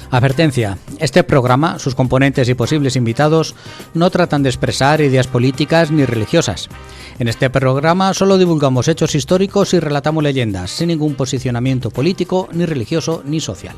Advertencia. Este programa, sus componentes y posibles invitados no tratan de expresar ideas políticas ni religiosas. En este programa solo divulgamos hechos históricos y relatamos leyendas, sin ningún posicionamiento político, ni religioso, ni social.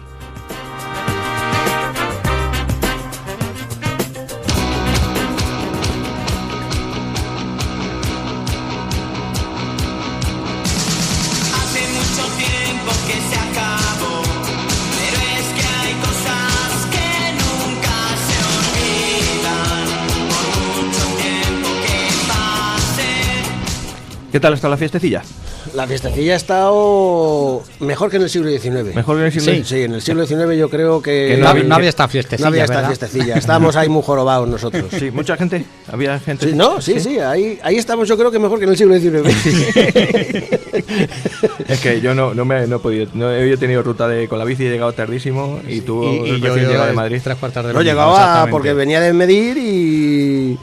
¿Qué tal está la fiestecilla? La fiestecilla ha estado mejor que en el siglo XIX. ¿Mejor que en el siglo XIX? Sí, en el siglo XIX yo creo que no había esta fiestecilla. No había esta fiestecilla. Estábamos ahí muy jorobados nosotros. Sí, mucha gente. Había gente. Sí, no, sí. Ahí estamos yo creo que mejor que en el siglo XIX. Es que yo no he podido. No he tenido ruta con la bici, he llegado tardísimo y tú yo llegado de Madrid. 3/4 de No llegaba porque venía de medir y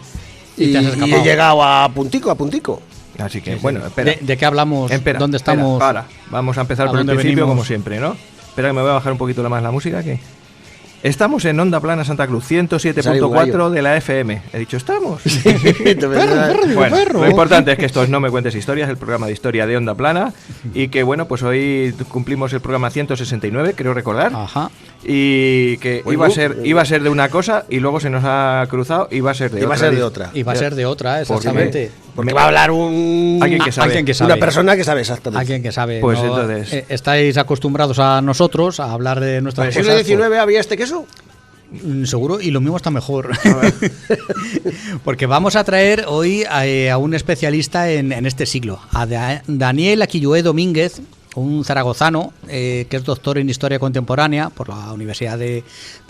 he llegado a puntico. Así que, bueno, espera. ¿De qué hablamos? Espera, ¿Dónde estamos? Ahora, vamos a empezar por el principio, como siempre, ¿no? Espera que me voy a bajar un poquito más la música. Que estamos en Onda Plana Santa Cruz, 107.4 de la FM. He dicho, ¿estamos? Bueno, lo importante es que esto es No Me Cuentes Historias, el programa de historia de Onda Plana. Y que, bueno, pues hoy cumplimos el programa 169, creo recordar. Ajá. Y que iba a ser de una cosa y luego se nos ha cruzado y va a ser de otra. Y va a ser de otra, exactamente. Porque va a hablar alguien que sabe. Una persona que sabe exactamente. Alguien que sabe. Pues no, entonces. ¿Estáis acostumbrados a nosotros a hablar de nuestras cosas? ¿En el siglo XIX había este queso? Seguro, y lo mismo está mejor. Porque vamos a traer hoy a un especialista en este siglo, a Daniel Aquillué Domínguez, un zaragozano que es doctor en Historia Contemporánea por la Universidad de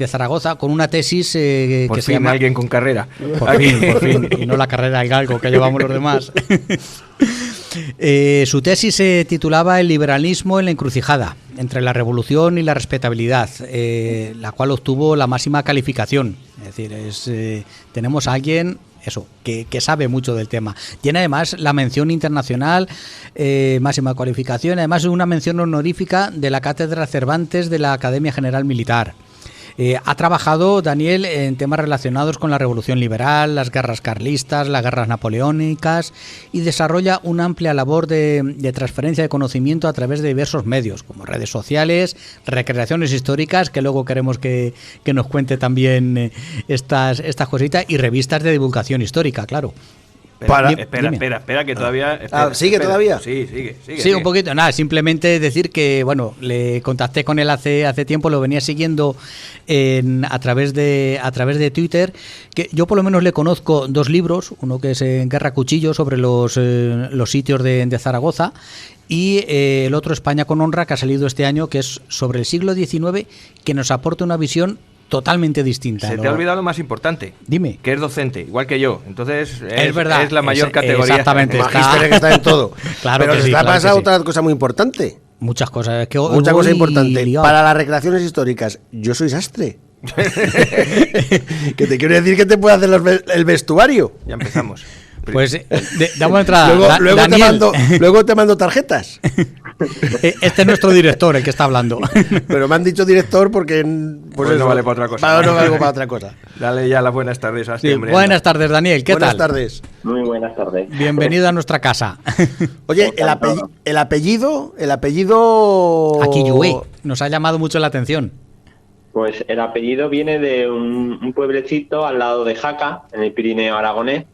Zaragoza, con una tesis que se llama... alguien con carrera. Por fin, y no la carrera del galgo que llevamos los demás. Su tesis se titulaba El liberalismo en la encrucijada, entre la revolución y la respetabilidad, la cual obtuvo la máxima calificación. Es decir, tenemos a alguien... que sabe mucho del tema. Tiene además la mención internacional, máxima cualificación, además una mención honorífica de la Cátedra Cervantes de la Academia General Militar. Ha trabajado Daniel en temas relacionados con la Revolución Liberal, las guerras carlistas, las guerras napoleónicas y desarrolla una amplia labor de transferencia de conocimiento a través de diversos medios, como redes sociales, recreaciones históricas, que luego queremos que nos cuente también estas cositas, y revistas de divulgación histórica, claro. Espera, que todavía... ¿Sigue todavía? Sí, sigue. Sí, un poquito. Nada, simplemente decir que, bueno, le contacté con él hace tiempo, lo venía siguiendo a través de Twitter, que yo por lo menos le conozco dos libros, uno que es En Guerra Cuchillo, sobre los sitios de Zaragoza, y el otro, España con Honra, que ha salido este año, que es sobre el siglo XIX, que nos aporta una visión totalmente distinta. Se te ha olvidado lo más importante. Dime. Que es docente, igual que yo. Entonces es verdad, es la mayor categoría. Exactamente. Magíster que está en todo. Claro. Pero que se sí, está claro pasando que sí. otra cosa muy importante. Muchas cosas. Mucha cosa importante. Para las recreaciones históricas, yo soy sastre. Que te quiero decir que te puede hacer el vestuario. Ya empezamos. Pues damos entrada. Luego te mando tarjetas. Este es nuestro director, el que está hablando. Pero me han dicho director porque pues no vale para otra cosa. No valgo para otra cosa. Dale ya las buenas tardes a este hombre. Buenas tardes, Daniel. ¿Qué buenas tal? Buenas tardes. Muy buenas tardes. Bienvenido a nuestra casa. Oye, el apellido Aquillué nos ha llamado mucho la atención. Pues el apellido viene de un pueblecito al lado de Jaca, en el Pirineo aragonés,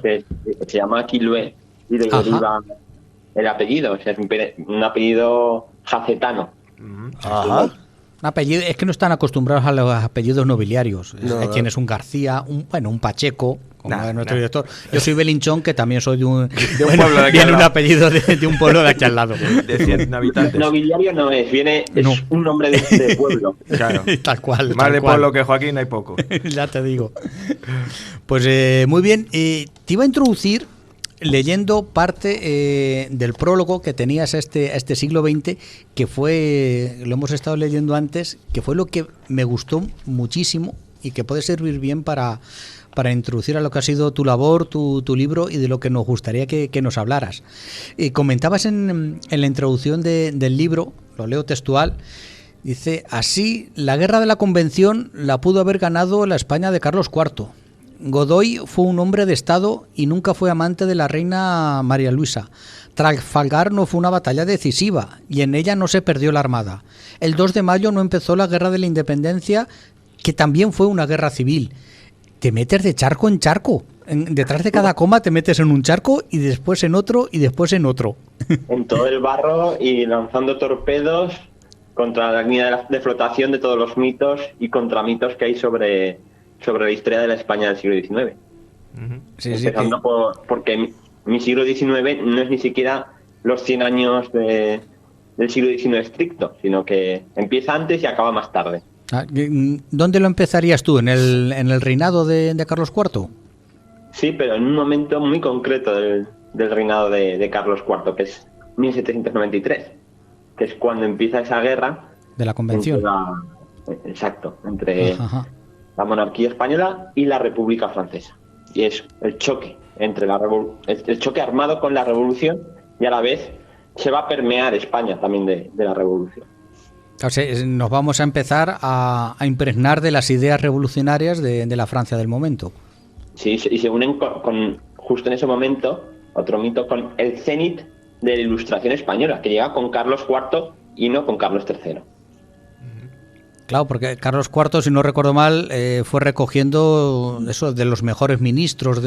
que se llama Aquillué, y de ahí deriva el apellido, o sea, es un apellido jacetano. Ajá. Un apellido, es que no están acostumbrados a los apellidos nobiliarios. Tienes un García, un Pacheco, como es nuestro director. Yo soy Belinchón, que también soy de un pueblo de aquí viene un apellido de un pueblo de aquí al lado. De 100 habitantes. Nobiliario no es, es un nombre de pueblo. Claro. Tal cual. Más de pueblo que Joaquín hay poco. Ya te digo. Pues muy bien. Te iba a introducir leyendo parte del prólogo que tenías a este siglo XX, que fue, lo hemos estado leyendo antes, que fue lo que me gustó muchísimo y que puede servir bien para introducir a lo que ha sido tu labor, tu libro, y de lo que nos gustaría que nos hablaras. Comentabas en la introducción del libro, lo leo textual, Dice, así, la guerra de la Convención la pudo haber ganado la España de Carlos IV. Godoy fue un hombre de Estado y nunca fue amante de la reina María Luisa. Trafalgar no fue una batalla decisiva y en ella no se perdió la armada. El 2 de mayo no empezó la guerra de la Independencia, que también fue una guerra civil. Te metes de charco en charco. Detrás de cada coma te metes en un charco y después en otro y después en otro. En todo el barro y lanzando torpedos contra la línea de flotación de todos los mitos y contramitos que hay sobre la historia de la España del siglo XIX. Sí, empezando porque mi siglo XIX no es ni siquiera los 100 años del siglo XIX estricto, sino que empieza antes y acaba más tarde. ¿Dónde lo empezarías tú? ¿En el reinado de Carlos IV? Sí, pero en un momento muy concreto del reinado de Carlos IV, que es 1793, que es cuando empieza esa guerra de la Convención. Entre la monarquía española y la República Francesa. Y es el choque entre el choque armado con la revolución, y a la vez se va a permear España también de la revolución. O sea, nos vamos a empezar a impregnar de las ideas revolucionarias de la Francia del momento. Sí, y se unen con justo en ese momento, otro mito, con el cenit de la Ilustración española, que llega con Carlos IV y no con Carlos III. Claro, porque Carlos IV, si no recuerdo mal, fue recogiendo eso de los mejores ministros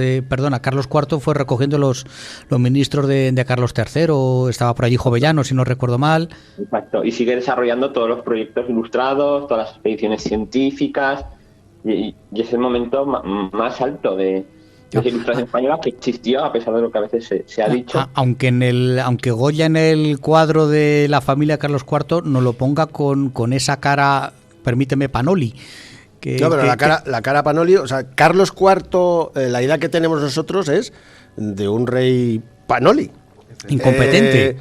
Carlos IV fue recogiendo los ministros de Carlos III, estaba por allí Jovellano, si no recuerdo mal. Exacto, y sigue desarrollando todos los proyectos ilustrados, todas las expediciones científicas, y es el momento más alto de la Ilustración española que existió, a pesar de lo que a veces se ha dicho. Aunque Goya en el cuadro de la familia Carlos IV nos lo ponga con esa cara, permíteme, Panoli. La cara Panoli, o sea, Carlos IV, la idea que tenemos nosotros es de un rey Panoli. Incompetente,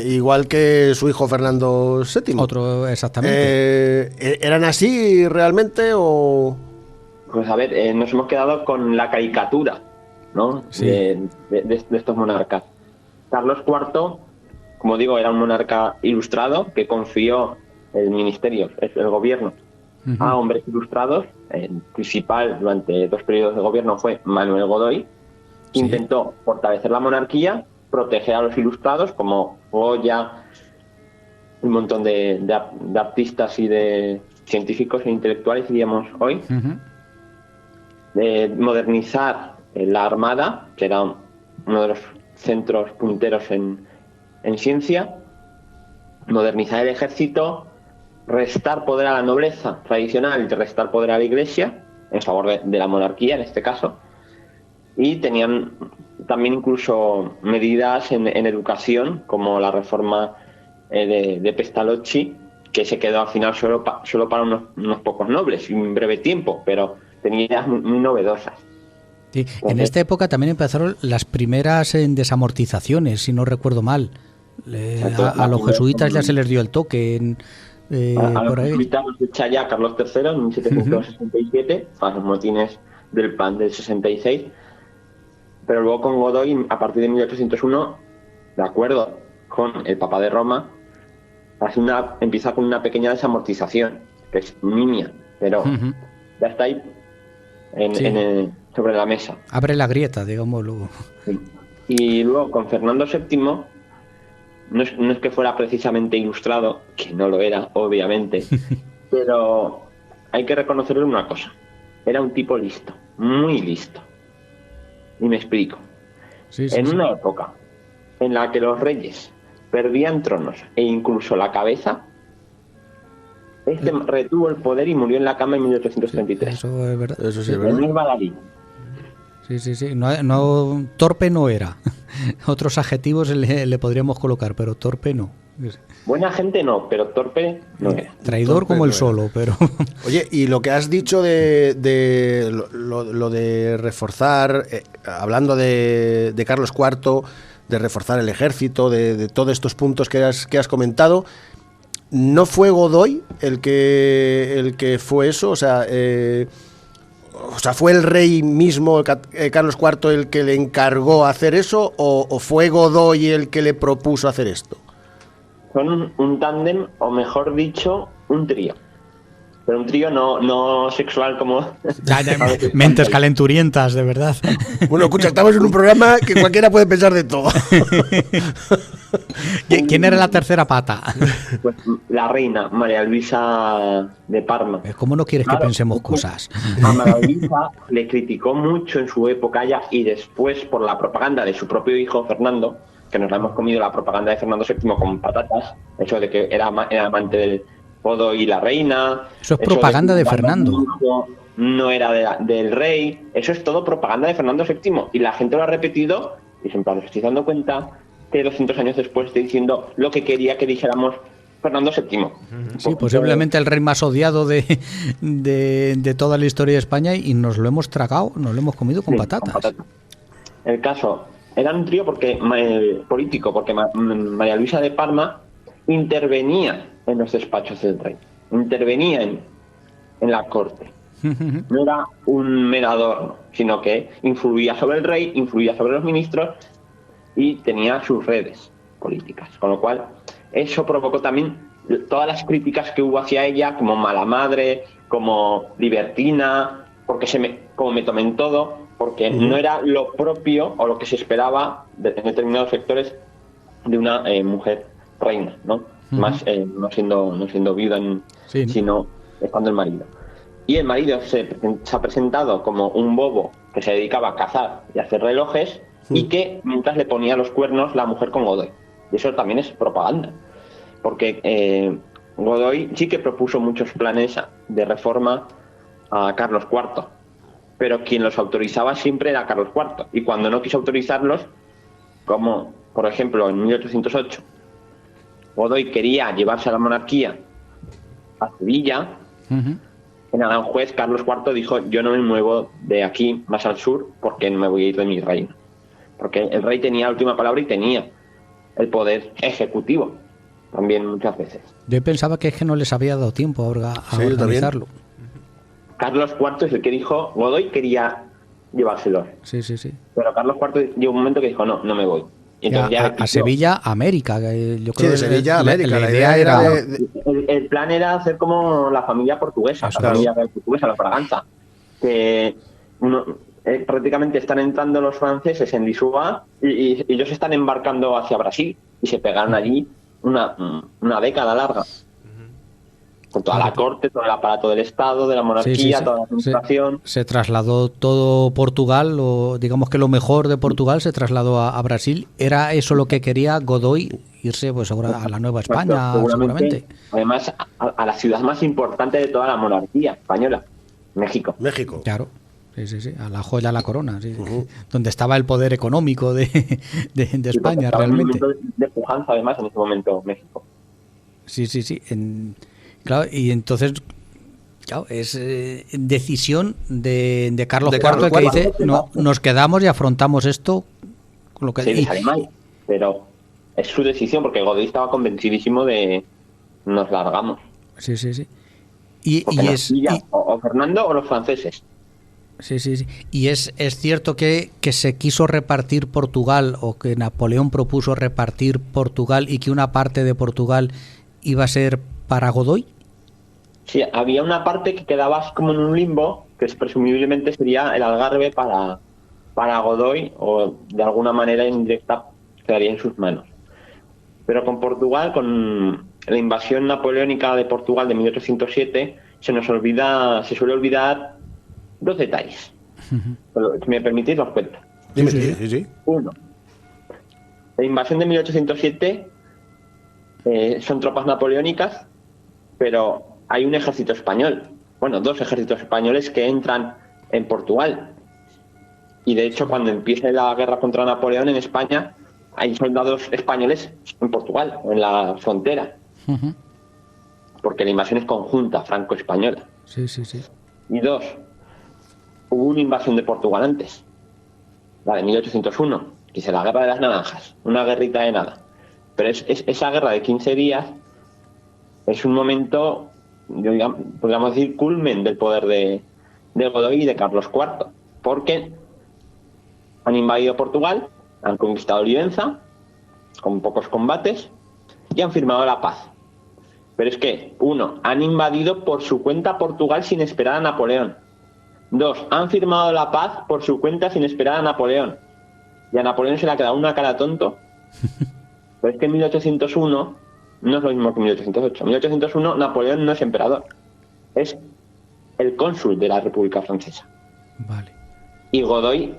igual que su hijo Fernando VII. Otro, exactamente. ¿Eran así realmente o...? Pues a ver, nos hemos quedado con la caricatura, ¿no? Sí. De estos monarcas. Carlos IV, como digo, era un monarca ilustrado que confió el ministerio, el gobierno, a hombres ilustrados. El principal durante 2 periodos de gobierno fue Manuel Godoy. Sí. Intentó fortalecer la monarquía, proteger a los ilustrados, como Goya, un montón de artistas y de científicos e intelectuales, diríamos hoy. De modernizar la Armada, que era uno de los centros punteros en ciencia, modernizar el ejército, restar poder a la nobleza tradicional y restar poder a la Iglesia, en favor de la monarquía en este caso, y tenían también incluso medidas en educación, como la reforma de Pestalozzi, que se quedó al final solo para unos pocos nobles, y un breve tiempo, pero tenía ideas muy novedosas. Sí, en esta época también empezaron las primeras desamortizaciones, si no recuerdo mal. A los jesuitas ya se les dio el toque. A los jesuitas los echa ya Carlos III en 1767, a los motines del PAN del 66, pero luego con Godoy, a partir de 1801, de acuerdo con el Papa de Roma, empieza con una pequeña desamortización, que es nimia, pero ya está ahí sobre la mesa. Abre la grieta, digámoslo. Sí. Y luego con Fernando VII, no es que fuera precisamente ilustrado, que no lo era, obviamente, pero hay que reconocerle una cosa: era un tipo listo, muy listo. Y me explico. En una época en la que los reyes perdían tronos e incluso la cabeza, retuvo el poder y murió en la cama en 1833. Eso es verdad. Eso sí es verdad. No es baladí. Sí. No, torpe no era. Otros adjetivos le podríamos colocar, pero torpe no. Buena gente no, pero torpe no era. Traidor torpe como el solo, pero... Oye, y lo que has dicho de lo de reforzar, hablando de Carlos IV, de reforzar el ejército, de todos estos puntos que has comentado, ¿no fue Godoy el que fue eso? O sea, ¿fue el rey mismo, Carlos IV, el que le encargó hacer eso, o fue Godoy el que le propuso hacer esto? son un tándem, o mejor dicho, un trío. Pero un trío no sexual como... Mentes calenturientas, de verdad. Bueno, escucha, estamos en un programa que cualquiera puede pensar de todo. ¿Quién era la tercera pata? Pues la reina, María Luisa de Parma. ¿Cómo no quieres que pensemos cosas? A María Luisa le criticó mucho en su época ya, y después por la propaganda de su propio hijo, Fernando, que nos la hemos comido la propaganda de Fernando VII con patatas, eso de que era amante del Godoy y la reina. Eso es propaganda de Fernando. No era del rey. Eso es todo propaganda de Fernando VII. Y la gente lo ha repetido y siempre nos estoy dando cuenta que 200 años después estoy diciendo lo que quería que dijéramos Fernando VII. Sí, posiblemente el rey más odiado de toda la historia de España, y nos lo hemos tragado, nos lo hemos comido con patatas. Con patatas. El caso, era un trío político, porque María Luisa de Parma intervenía en los despachos del rey, intervenía en la corte. No era un mero adorno, sino que influía sobre el rey, influía sobre los ministros y tenía sus redes políticas. Con lo cual, eso provocó también todas las críticas que hubo hacia ella, como mala madre, como libertina, porque como me tomé en todo, porque no era lo propio o lo que se esperaba en determinados sectores de una mujer reina, ¿no? Más no siendo viuda, sino estando el marido. Y el marido se ha presentado como un bobo que se dedicaba a cazar y a hacer relojes, y que mientras le ponía los cuernos la mujer con Godoy. Y eso también es propaganda, porque Godoy sí que propuso muchos planes de reforma a Carlos IV, pero quien los autorizaba siempre era Carlos IV, y cuando no quiso autorizarlos, como por ejemplo en 1808, Godoy quería llevarse a la monarquía a Sevilla. En Aranjuez, Carlos IV dijo: yo no me muevo de aquí más al sur porque no me voy a ir de mi reino. Porque el rey tenía la última palabra y tenía el poder ejecutivo también muchas veces. Yo pensaba que es que no les había dado tiempo a organizarlo. Carlos IV es el que dijo: Godoy quería llevárselo. Sí. Pero Carlos IV llegó un momento que dijo: no me voy. Entonces a Sevilla, América. Yo creo de Sevilla, América. La idea era... El plan era hacer como la familia portuguesa, familia portuguesa, la Fraganza. Que prácticamente están entrando los franceses en Lisboa y ellos están embarcando hacia Brasil, y se pegaron allí una década larga. Con toda la corte, todo el aparato del Estado, de la monarquía, toda la administración. Se trasladó todo Portugal, o digamos que lo mejor de Portugal se trasladó a Brasil. ¿Era eso lo que quería Godoy? Irse pues ahora a la Nueva España, seguramente. Además, a la ciudad más importante de toda la monarquía española, México. Claro. Sí, a la joya, a la corona, donde estaba el poder económico de España, realmente. De pujanza, además, en ese momento, México. Sí. Claro, y entonces, claro, es decisión de Carlos IV, que dice: no, nos quedamos y afrontamos esto. Con lo que le sale mal, pero es su decisión, porque Godoy estaba convencidísimo de nos largamos. Sí. O Fernando o los franceses. Sí. Y es cierto que se quiso repartir Portugal, o que Napoleón propuso repartir Portugal, y que una parte de Portugal iba a ser para Godoy. Sí, había una parte que quedaba como en un limbo, que presumiblemente sería el Algarve para Godoy, o de alguna manera indirecta quedaría en sus manos. Pero con Portugal, con la invasión napoleónica de Portugal de 1807, se suele olvidar dos detalles. Si me permitís, os cuento. Sí. Uno, la invasión de 1807 son tropas napoleónicas, pero hay un ejército español, dos ejércitos españoles que entran en Portugal. Y de hecho, cuando empieza la guerra contra Napoleón en España, hay soldados españoles en Portugal, en la frontera. Porque la invasión es conjunta, franco-española. Sí. Y dos, hubo una invasión de Portugal antes, la de 1801, que es la Guerra de las Naranjas, una guerrita de nada. Pero esa guerra de 15 días es un momento, podríamos decir, culmen del poder de Godoy y de Carlos IV, porque han invadido Portugal, han conquistado Olivenza con pocos combates, y han firmado la paz. Pero es que, 1, han invadido por su cuenta Portugal sin esperar a Napoleón. 2, han firmado la paz por su cuenta sin esperar a Napoleón. Y a Napoleón se le ha quedado una cara tonto. Pero es que en 1801 no es lo mismo que en 1808. En 1801 Napoleón no es emperador. Es el cónsul de la República Francesa. Vale. Y Godoy,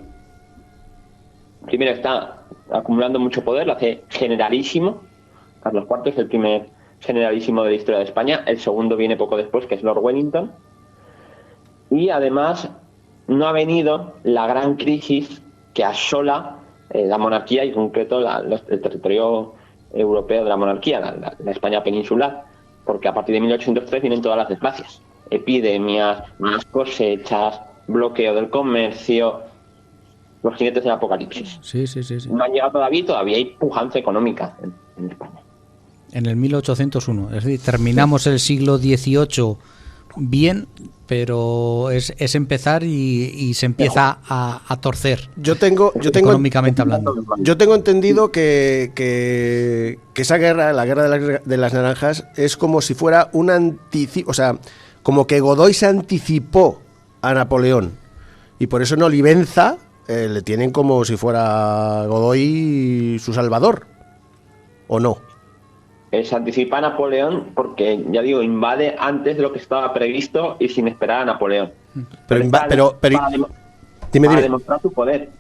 primero, está acumulando mucho poder, lo hace generalísimo. Carlos IV es el primer generalísimo de la historia de España. El segundo viene poco después, que es Lord Wellington. Y además no ha venido la gran crisis que asola la monarquía y en concreto el territorio europeo de la monarquía, la España peninsular, porque a partir de 1803 vienen todas las desgracias. Epidemias, más cosechas, bloqueo del comercio, los jinetes del apocalipsis. Sí. No han llegado todavía hay pujanza económica en España. En el 1801, es decir, terminamos el siglo XVIII bien, pero es empezar y se empieza a torcer. Yo tengo económicamente hablando. Yo tengo entendido que esa guerra, la guerra de las naranjas, es como si fuera un anticipo, o sea, como que Godoy se anticipó a Napoleón y por eso en Olivenza le tienen como si fuera Godoy su salvador, ¿o no? Se anticipa a Napoleón porque, ya digo, invade antes de lo que estaba previsto y sin esperar a Napoleón. Para demostrar su poder.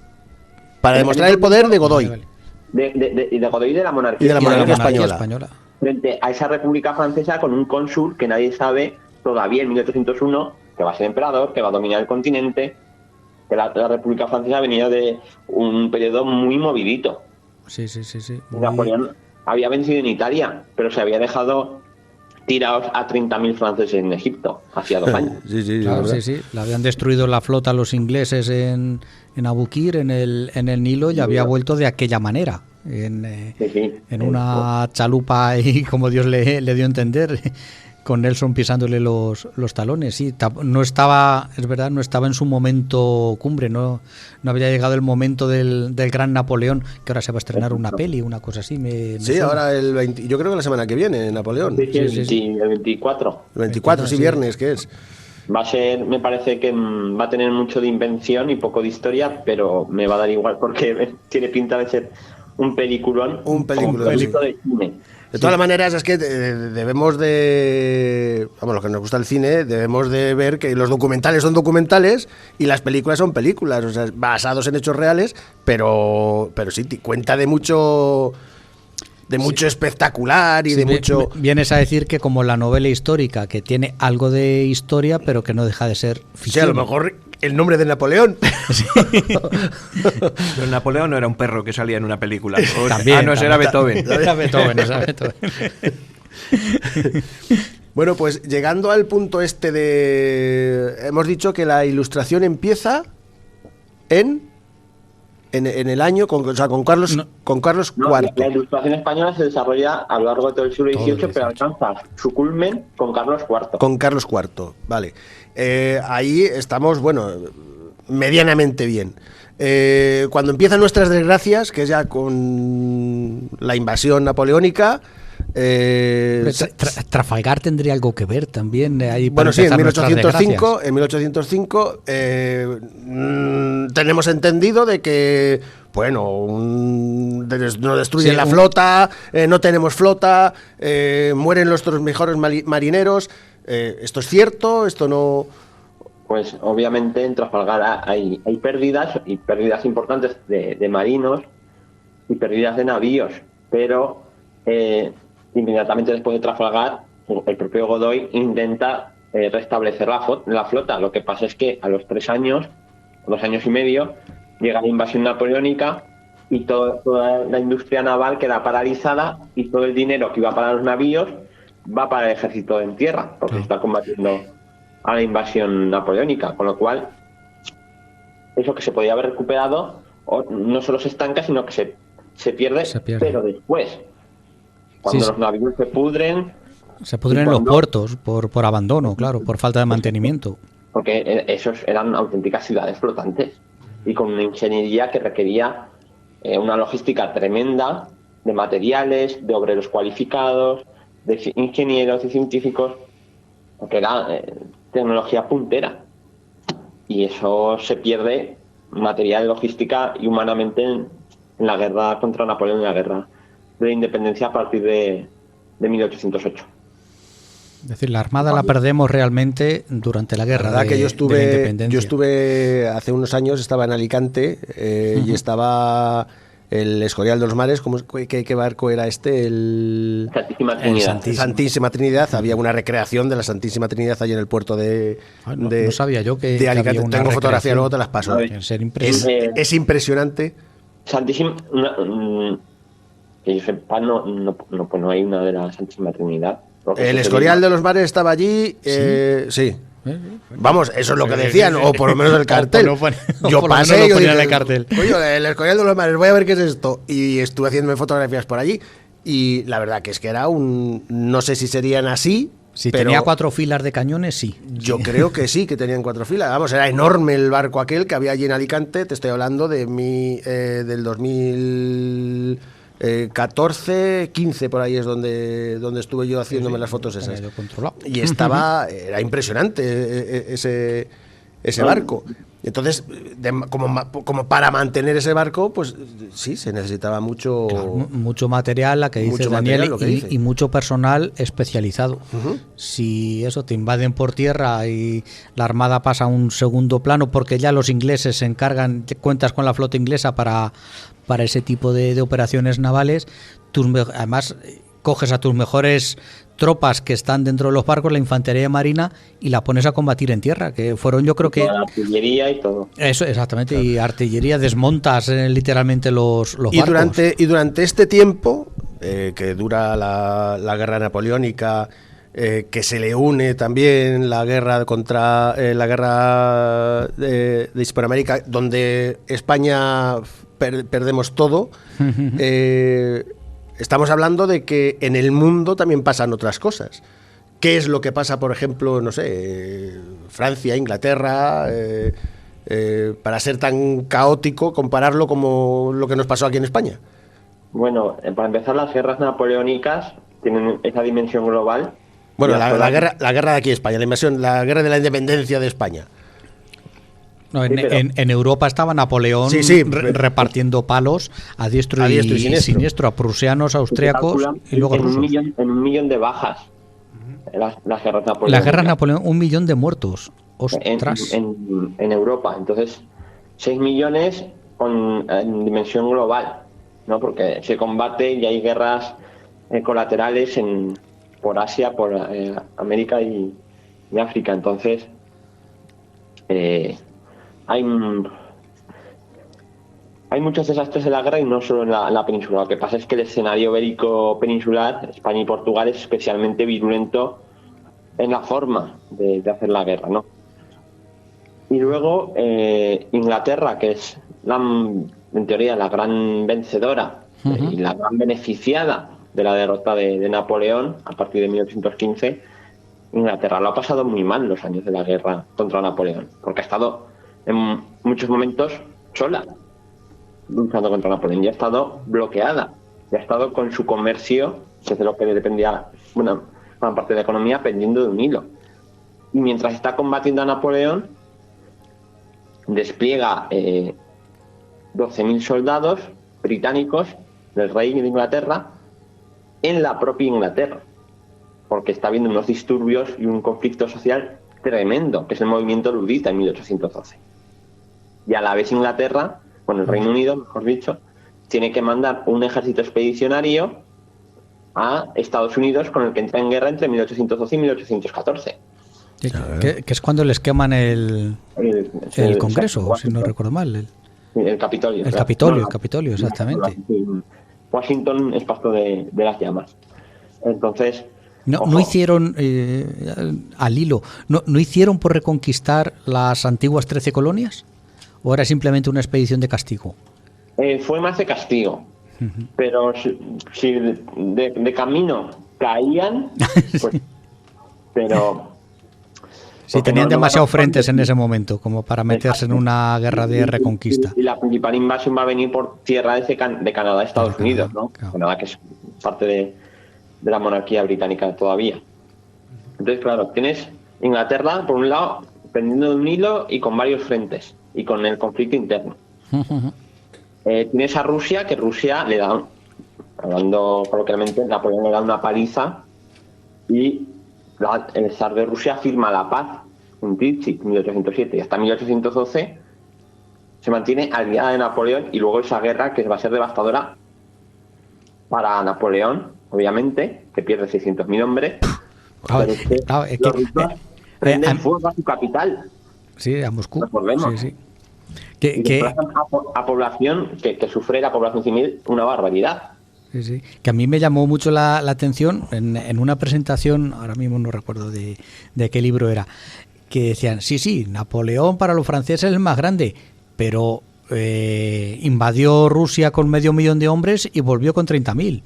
Para demostrar el poder de Godoy. De Godoy y de la monarquía. Y de la monarquía española. Frente a esa República Francesa con un cónsul que nadie sabe todavía en 1801 que va a ser emperador, que va a dominar el continente, que la República Francesa venía de un periodo muy movidito. Sí. Napoleón había vencido en Italia, pero se había dejado tirados a 30.000 franceses en Egipto hacía 2 años. Sí. Le habían destruido la flota los ingleses en Abukir, en el Nilo, y había vuelto de aquella manera. En una chalupa y como Dios le dio a entender, con Nelson pisándole los talones. Sí, no estaba, es verdad, no estaba en su momento cumbre, no había llegado el momento del gran Napoleón, que ahora se va a estrenar una peli, una cosa así. Ahora el 20, yo creo que la semana que viene, Napoleón. Sí, el 24. El 24, sí, viernes, ¿qué es? Va a ser, me parece que va a tener mucho de invención y poco de historia, pero me va a dar igual porque tiene pinta de ser un peliculón. Un película de cine. De todas maneras, es que debemos de... Vamos, los que nos gusta el cine, debemos de ver que los documentales son documentales y las películas son películas, o sea, basados en hechos reales, pero sí, cuenta de mucho espectacular y de mucho... Vienes a decir que como la novela histórica, que tiene algo de historia, pero que no deja de ser ficción. Sí, a lo mejor el nombre de Napoleón. Sí. Pero Napoleón no era un perro que salía en una película. También, era Beethoven. Era Beethoven. Bueno, pues llegando al punto hemos dicho que la ilustración empieza en el año con Carlos IV. La ilustración española se desarrolla a lo largo de todo el siglo XVIII, pero alcanza su culmen con Carlos IV. Con Carlos IV, vale. Ahí estamos, medianamente bien. Cuando empiezan nuestras desgracias, que es ya con la invasión napoleónica... Trafalgar tendría algo que ver también. Ahí sí, en 1805 tenemos entendido de que no destruyen la flota, no tenemos flota, mueren nuestros mejores marineros. ¿Esto es cierto? ¿Esto no...? Pues obviamente en Trafalgar hay pérdidas, y pérdidas importantes de marinos y pérdidas de navíos, pero inmediatamente después de Trafalgar el propio Godoy intenta restablecer la flota. Lo que pasa es que a los 3 años, 2 años y medio, llega la invasión napoleónica y toda la industria naval queda paralizada y todo el dinero que iba para los navíos va para el ejército en tierra, porque está combatiendo a la invasión napoleónica, con lo cual eso que se podía haber recuperado no solo se estanca, sino que se pierde, pero después, cuando los navíos se pudren en los puertos por abandono, claro, por falta de mantenimiento, porque esos eran auténticas ciudades flotantes y con una ingeniería que requería una logística tremenda de materiales, de obreros cualificados, de ingenieros y científicos, porque era tecnología puntera. Y eso se pierde material, logística y humanamente en la guerra contra Napoleón, en la guerra de la independencia a partir de 1808. Es decir, la Armada la perdemos realmente durante la guerra. La verdad que yo estuve hace unos años, estaba en Alicante y estaba el Escorial de los Mares. ¿Qué barco era este? Santísima Trinidad. Santísima Trinidad. Había una recreación de la Santísima Trinidad allí en el puerto no sabía yo que de Alicante. había una Tengo fotografía, luego te las paso. Es impresionante. Santísima... que yo sepa, no hay una de la Santísima Trinidad. El Escorial de los Mares estaba allí, sí. Vamos, eso es lo que decían, o por lo menos el cartel. Yo pasé y yo dije, oye, el Escorial de los Mares, voy a ver qué es esto. Y estuve haciéndome fotografías por allí. Y la verdad que es que era no sé si serían así. Si tenía 4 filas de cañones, sí. Yo creo que sí, que tenían 4 filas. Vamos, era enorme el barco aquel que había allí en Alicante. Te estoy hablando de del 2000... 14, 15 por ahí es donde estuve yo haciéndome las fotos esas. Y era impresionante ese barco. Entonces, como para mantener ese barco, pues sí, se necesitaba mucho... Claro, mucho material, la que dice Daniel, y mucho personal especializado. Si eso te invaden por tierra y la Armada pasa a un segundo plano, porque ya los ingleses se encargan, cuentas con la flota inglesa para ese tipo de operaciones navales, además coges a tus mejores tropas que están dentro de los barcos, la infantería marina, y la pones a combatir en tierra, que fueron, yo creo que... artillería y todo. Eso, exactamente, claro. Y artillería, desmontas literalmente los barcos. Y durante este tiempo, que dura la guerra napoleónica, que se le une también la guerra contra la guerra de Hispanoamérica, donde España perdemos todo, estamos hablando de que en el mundo también pasan otras cosas. ¿Qué es lo que pasa, por ejemplo, no sé, Francia, Inglaterra, para ser tan caótico, compararlo como lo que nos pasó aquí en España? Bueno, para empezar, las guerras napoleónicas tienen esa dimensión global. Bueno, la guerra de aquí en España, la guerra de la independencia de España. No, en Europa estaba Napoleón repartiendo palos a diestro y siniestro, a prusianos, austriacos y luego rusos. En 1 millón de bajas. Las guerras napoleónicas. Las guerras Napoleón, 1 millón de muertos. Ostras. En Europa. Entonces, 6 millones en dimensión global, ¿no? Porque se combate y hay guerras colaterales por Asia, por América y África. Entonces, hay muchos desastres en la guerra y no solo en la península. Lo que pasa es que el escenario bélico peninsular, España y Portugal, es especialmente virulento en la forma de hacer la guerra, ¿no? Y luego Inglaterra, que es en teoría la gran vencedora y la gran beneficiada de la derrota de Napoleón a partir de 1815, Inglaterra lo ha pasado muy mal los años de la guerra contra Napoleón, porque ha estado en muchos momentos sola luchando contra Napoleón, ya ha estado bloqueada, ya ha estado con su comercio, que es de lo que dependía una gran parte de la economía, pendiendo de un hilo. Y mientras está combatiendo a Napoleón, despliega 12.000 soldados británicos del rey de Inglaterra en la propia Inglaterra, porque está habiendo unos disturbios y un conflicto social tremendo, que es el movimiento ludita en 1812. Y a la vez Inglaterra, el Reino Unido, mejor dicho, tiene que mandar un ejército expedicionario a Estados Unidos, con el que entra en guerra entre 1812 y 1814. Que es cuando les queman el Congreso, si no recuerdo mal. El Capitolio. El Capitolio, exactamente. Washington es pasto de las llamas. Entonces... No hicieron, al hilo, ¿no hicieron por reconquistar las antiguas 13 colonias? ¿O era simplemente una expedición de castigo? Fue más de castigo. Pero si de camino caían, pues, pero... Sí, tenían demasiados frentes en ese momento como para meterse en una guerra de reconquista. Y la principal invasión va a venir por tierra de Canadá a Estados Unidos, ¿no? Claro. Canadá, que es parte de la monarquía británica todavía. Entonces, claro, tienes Inglaterra, por un lado, pendiendo de un hilo y con varios frentes, y con el conflicto interno. Tienes a Rusia, que Rusia le da, hablando coloquialmente, Napoleón le da una paliza, y el zar de Rusia firma la paz en Tilsit, 1807, y hasta 1812 se mantiene aliada de Napoleón, y luego esa guerra que va a ser devastadora para Napoleón, obviamente, que pierde 600.000 hombres. Los rusos prenden fuego a su capital. Sí, a Moscú. Recordemos. Sí. A población que sufre la población civil una barbaridad. Sí. Que a mí me llamó mucho la atención en una presentación, ahora mismo no recuerdo de qué libro era, que decían, sí, Napoleón para los franceses es el más grande, pero invadió Rusia con 500.000 de hombres y volvió con 30.000.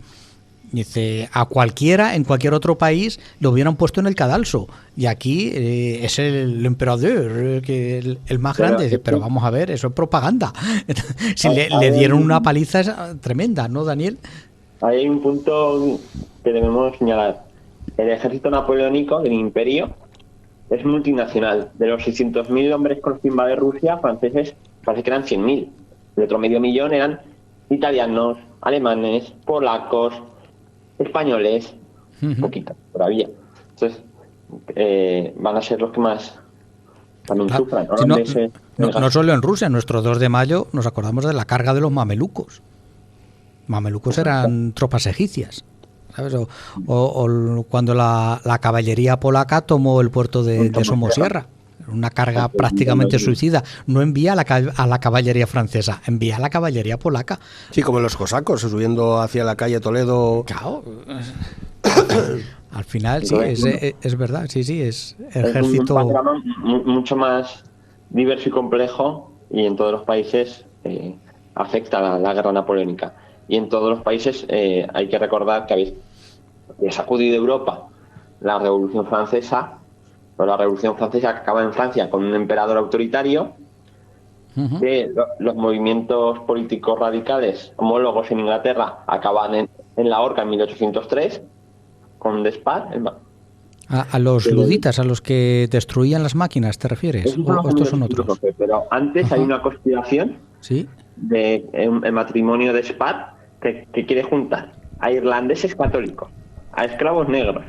Dice, a cualquiera, en cualquier otro país, lo hubieran puesto en el cadalso. Y aquí es el emperador, que el más grande. Dice, pero vamos a ver, eso es propaganda. Si le dieron una paliza tremenda, ¿no, Daniel? Hay un punto que debemos señalar. El ejército napoleónico del imperio es multinacional. De los 600.000 hombres con los que invade Rusia, franceses parece que eran 100.000. El otro 500.000 eran italianos, alemanes, polacos, españoles, poquito todavía. Entonces, van a ser los que más también sufran. No solo en Rusia, nuestro 2 de mayo nos acordamos de la carga de los mamelucos. Mamelucos eran tropas egipcias, ¿sabes? O cuando la caballería polaca tomó el puerto de Somosierra. Una carga prácticamente suicida. No envía a la caballería francesa, envía a la caballería polaca. Sí, como los cosacos, subiendo hacia la calle Toledo. Claro. Al final, sí, es verdad, sí, es ejército. Es un panorama mucho más diverso y complejo, y en todos los países afecta la guerra napoleónica. Y en todos los países hay que recordar que habéis sacudido Europa la Revolución Francesa. Pero la Revolución Francesa acaba en Francia con un emperador autoritario, que los movimientos políticos radicales homólogos en Inglaterra acaban en la horca en 1803, con Despard. A los luditas, a los que destruían las máquinas, ¿te refieres? ¿O estos son otros? Pero antes hay una conspiración, ¿sí?, de el matrimonio de Despard que quiere juntar a irlandeses católicos, a esclavos negros,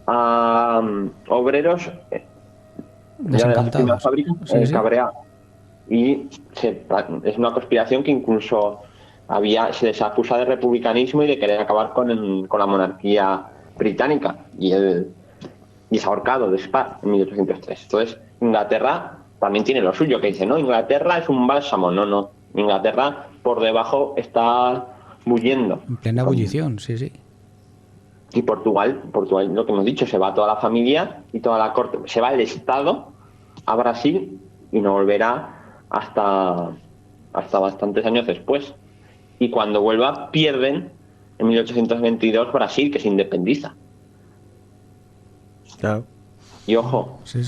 a obreros de las primeras fábricas cabreados. Y es una conspiración que incluso se les acusa de republicanismo y de querer acabar con la monarquía británica, y es ahorcado de Despard en 1803. Entonces Inglaterra también tiene lo suyo, que dice, no, Inglaterra es un bálsamo. No, Inglaterra por debajo está bulliendo, en plena ebullición. Sí. Y Portugal, lo que hemos dicho, se va toda la familia y toda la corte, se va el Estado a Brasil y no volverá hasta bastantes años después. Y cuando vuelva, pierden en 1822 Brasil, que se independiza. Claro. Y ojo, sí.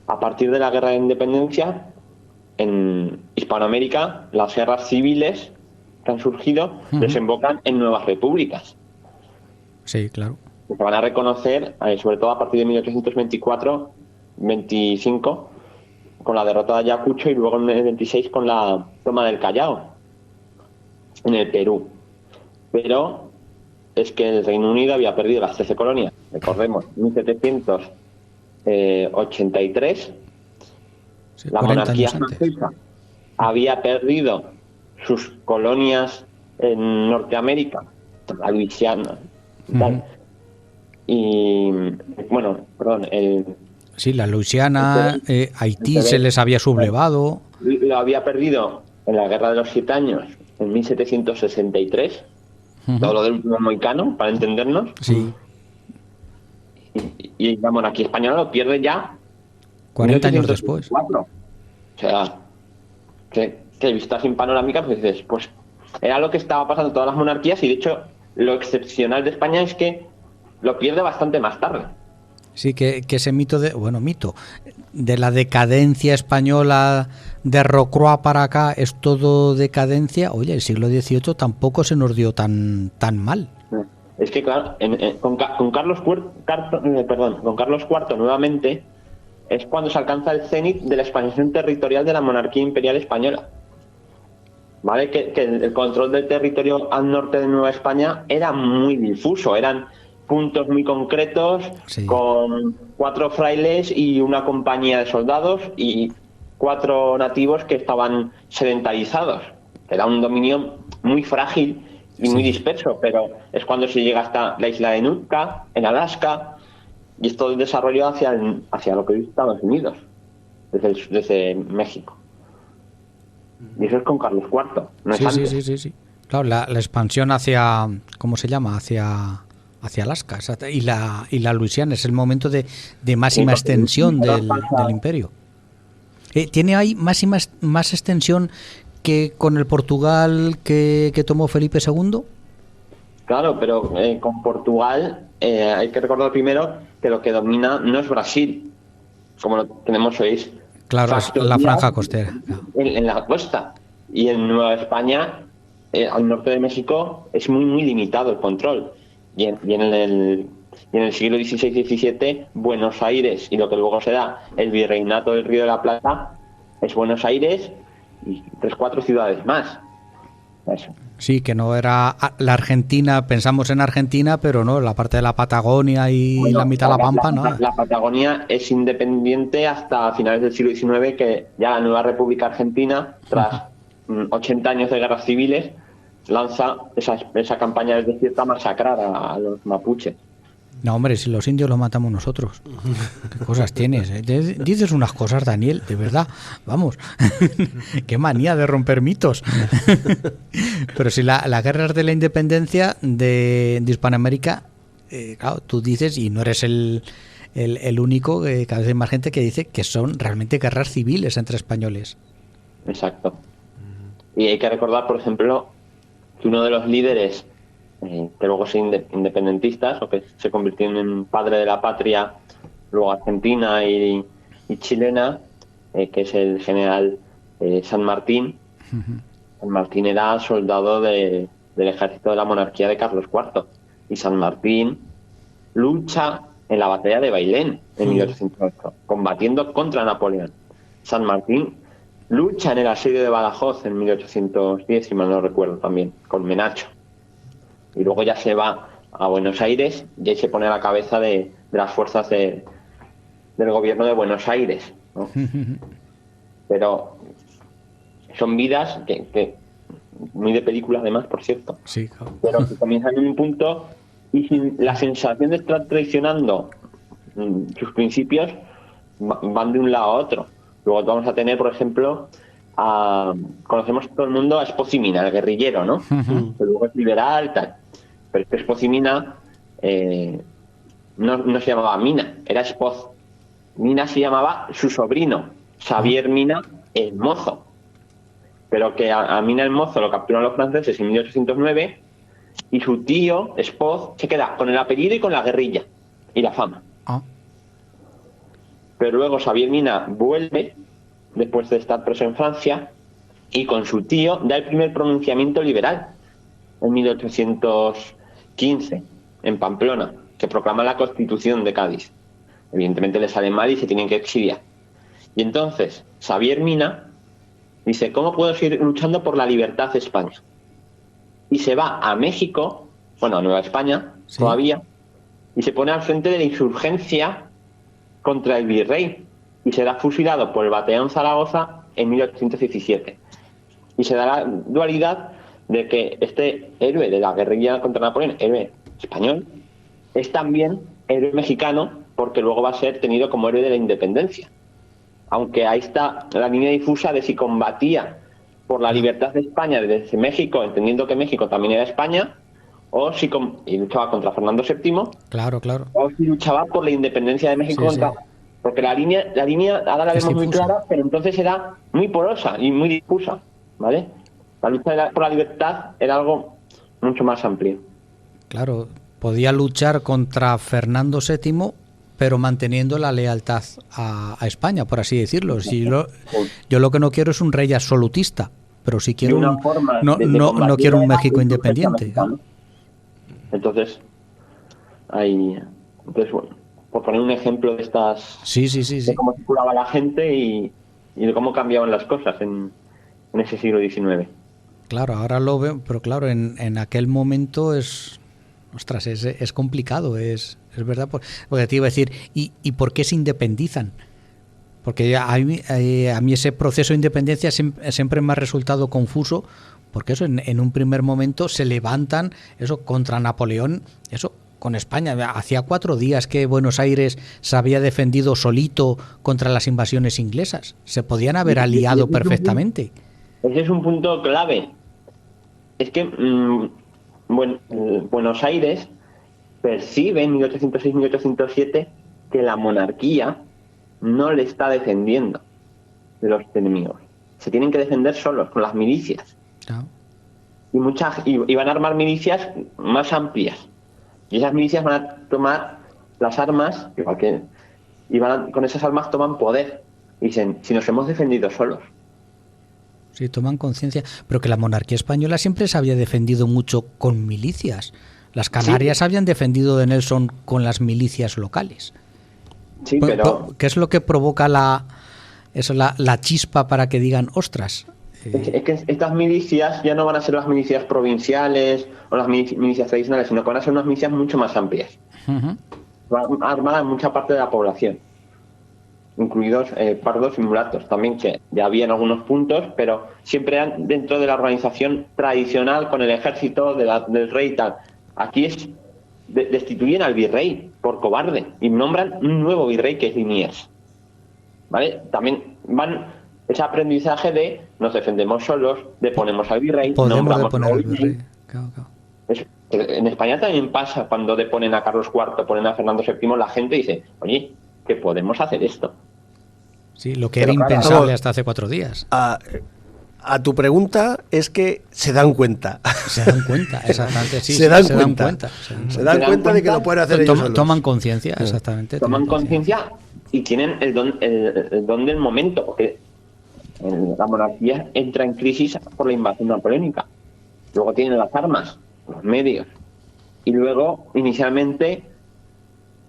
A partir de la guerra de independencia, en Hispanoamérica, las guerras civiles que han surgido desembocan en nuevas repúblicas. Sí, claro. Se van a reconocer, sobre todo a partir de 1824-25, con la derrota de Ayacucho, y luego en el 26 con la toma del Callao, en el Perú. Pero es que el Reino Unido había perdido las 13 colonias. Recordemos, 1783, la monarquía francesa había perdido sus colonias en Norteamérica, la Luisiana, sí, la Luisiana, Haití se les había sublevado. Lo había perdido en la Guerra de los 7 Años, en 1763, todo lo del último mohicano, para entendernos. Sí. Y la monarquía española lo pierde ya 40 años después. O sea, que visto así en panorámica, pues dices, era lo que estaba pasando en todas las monarquías. Y de hecho, lo excepcional de España es que lo pierde bastante más tarde. Sí, que ese mito de la decadencia española de Rocroi para acá es todo decadencia. Oye, el siglo XVIII tampoco se nos dio tan mal. Es que claro, con Carlos IV nuevamente es cuando se alcanza el cenit de la expansión territorial de la monarquía imperial española. ¿Vale? Que el control del territorio al norte de Nueva España era muy difuso, eran puntos muy concretos, sí, con 4 frailes y una compañía de soldados y 4 nativos que estaban sedentarizados. Era un dominio muy frágil y muy disperso, pero es cuando se llega hasta la isla de Nootka, en Alaska, y es todo el desarrollo hacia lo que es Estados Unidos, desde México. Y eso es con Carlos IV, no es antes. Sí. Claro, la expansión hacia, ¿cómo se llama? Hacia Alaska, y la Luisiana es el momento de máxima extensión del imperio. ¿Tiene ahí más extensión que con el Portugal que tomó Felipe II? Claro, pero con Portugal hay que recordar primero que lo que domina no es Brasil, como lo tenemos hoy. Claro, es la franja costera. En la costa. Y en Nueva España, al norte de México, es muy, muy limitado el control. Y en el siglo XVI-XVII, Buenos Aires, y lo que luego se da el virreinato del Río de la Plata, es Buenos Aires y 3-4 ciudades más. Eso. Sí, que no era la Argentina, pensamos en Argentina, pero no, la parte de la Patagonia y la mitad de la Pampa, ¿no? La Patagonia es independiente hasta finales del siglo XIX, que ya la nueva República Argentina, tras 80 años de guerras civiles, lanza esa campaña del desierto a masacrar a los mapuches. No, hombre, si los indios los matamos nosotros. ¿Qué cosas tienes? Dices unas cosas, Daniel, de verdad. Vamos, qué manía de romper mitos. Pero si las guerras de la independencia de Hispanoamérica, claro, tú dices, y no eres el único, cada vez hay más gente que dice que son realmente guerras civiles entre españoles. Exacto. Y hay que recordar, por ejemplo, que uno de los líderes que luego se independentistas o que se convirtieron en padre de la patria, luego argentina y chilena, que es el general San Martín. San Martín era soldado del ejército de la monarquía de Carlos IV, y San Martín lucha en la batalla de Bailén en 1808, combatiendo contra Napoleón. San Martín lucha en el asedio de Badajoz en 1810, si mal no recuerdo, también, con Menacho. Y luego ya se va a Buenos Aires y ahí se pone a la cabeza de las fuerzas del gobierno de Buenos Aires, ¿no? Pero son vidas que muy de película, además, por cierto. Sí, claro. Pero que comienzan en un punto y sin la sensación de estar traicionando sus principios, van de un lado a otro. Luego vamos a tener, por ejemplo, conocemos todo el mundo a Espoz y Mina, el guerrillero, ¿no? Que luego es liberal, tal. Pero este Espoz y Mina no se llamaba Mina, era Espoz. Mina se llamaba su sobrino, Xavier Mina el Mozo. Pero que a Mina el Mozo lo capturan los franceses en 1809 y su tío, Espoz, se queda con el apellido y con la guerrilla y la fama. Pero luego Xavier Mina vuelve, después de estar preso en Francia, y con su tío da el primer pronunciamiento liberal, en 1815, en Pamplona, que proclama la Constitución de Cádiz. Evidentemente le sale mal y se tienen que exiliar. Y entonces Xavier Mina dice, ¿cómo puedo seguir luchando por la libertad de España? Y se va a México, bueno, a Nueva España, sí, todavía, y se pone al frente de la insurgencia contra el virrey, y será fusilado por el batallón Zaragoza en 1817. Y se da la dualidad de que este héroe de la guerrilla contra Napoleón, héroe español, es también héroe mexicano, porque luego va a ser tenido como héroe de la independencia. Aunque ahí está la línea difusa de si combatía por la libertad de España desde México, entendiendo que México también era España, o si y luchaba contra Fernando VII, claro, o si luchaba por la independencia de México contra... Sí. Porque la línea ahora la vemos muy clara, pero entonces era muy porosa y muy difusa, ¿vale? La lucha por la libertad era algo mucho más amplio. Claro, podía luchar contra Fernando VII, pero manteniendo la lealtad a España, por así decirlo. Yo lo que no quiero es un rey absolutista, pero sí quiero no quiero un México independiente. Entonces, bueno, por poner un ejemplo de estas... Sí. De cómo se curaba la gente y de cómo cambiaban las cosas en ese siglo XIX. Claro, ahora lo veo, pero claro, en aquel momento es complicado, es verdad, porque te iba a decir, ¿y por qué se independizan? Porque a mí ese proceso de independencia siempre me ha resultado confuso, porque eso en un primer momento se levantan contra Napoleón, con España. Hacía 4 días que Buenos Aires se había defendido solito contra las invasiones inglesas. Se podían haber aliado perfectamente. Ese es un punto clave. Es que Buenos Aires percibe en 1806-1807 que la monarquía no le está defendiendo de los enemigos. Se tienen que defender solos, con las milicias. Claro. Y van a armar milicias más amplias. Y esas milicias van a tomar las armas, igual que... con esas armas toman poder. Y dicen, si nos hemos defendido solos. Sí, toman conciencia, pero que la monarquía española siempre se había defendido mucho con milicias. Las Canarias habían defendido de Nelson con las milicias locales. Sí, pero... ¿Qué es lo que provoca la chispa para que digan, ostras? Es que estas milicias ya no van a ser las milicias provinciales o las milicias tradicionales, sino que van a ser unas milicias mucho más amplias. Uh-huh. Van a armar a mucha parte de la población, incluidos pardos y mulatos también, que ya había en algunos puntos, pero siempre eran dentro de la organización tradicional con el ejército del rey y tal. Aquí destituyen al virrey por cobarde y nombran un nuevo virrey que es Liniers. ¿Vale? También van ese aprendizaje de nos defendemos solos, deponemos al virrey, podemos deponer al virrey. Claro. En España también pasa, cuando deponen a Carlos IV, ponen a Fernando VII, la gente dice, oye, que podemos hacer esto. Sí, lo que era impensable hasta hace 4 días. A tu pregunta es que se dan cuenta. Se dan cuenta, exactamente. Sí, se dan cuenta. Se dan cuenta de que lo pueden hacer ellos solos. Toman conciencia, exactamente. Toman conciencia y tienen el don del momento, porque la monarquía entra en crisis por la invasión napoleónica. Luego tienen las armas, los medios. Y luego, inicialmente,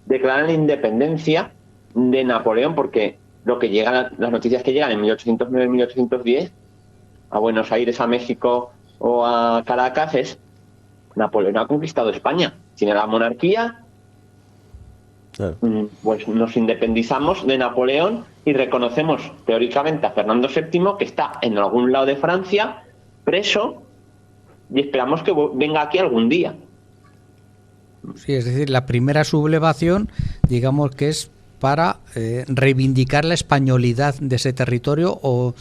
declaran la independencia de Napoleón, porque las noticias que llegan en 1809-1810 a Buenos Aires, a México o a Caracas es Napoleón ha conquistado España. Tiene la monarquía, claro. Pues nos independizamos de Napoleón y reconocemos teóricamente a Fernando VII, que está en algún lado de Francia, preso, y esperamos que venga aquí algún día. Sí, es decir, la primera sublevación, digamos que es para reivindicar la españolidad de ese territorio o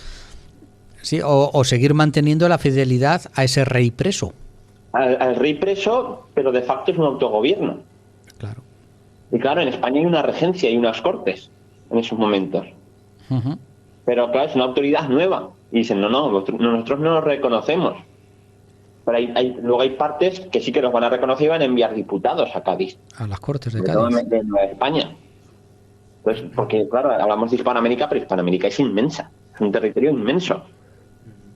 seguir manteniendo la fidelidad a ese rey preso. Al rey preso, pero de facto es un autogobierno. Claro. Y claro, en España hay una regencia y unas cortes en esos momentos. Uh-huh. Pero claro, es una autoridad nueva. Y dicen, no, nosotros no los reconocemos. Pero luego hay partes que sí que los van a reconocer y van a enviar diputados a Cádiz. A las cortes de Cádiz. De Nueva España. Pues porque, claro, hablamos de Hispanoamérica, pero Hispanoamérica es inmensa. Es un territorio inmenso.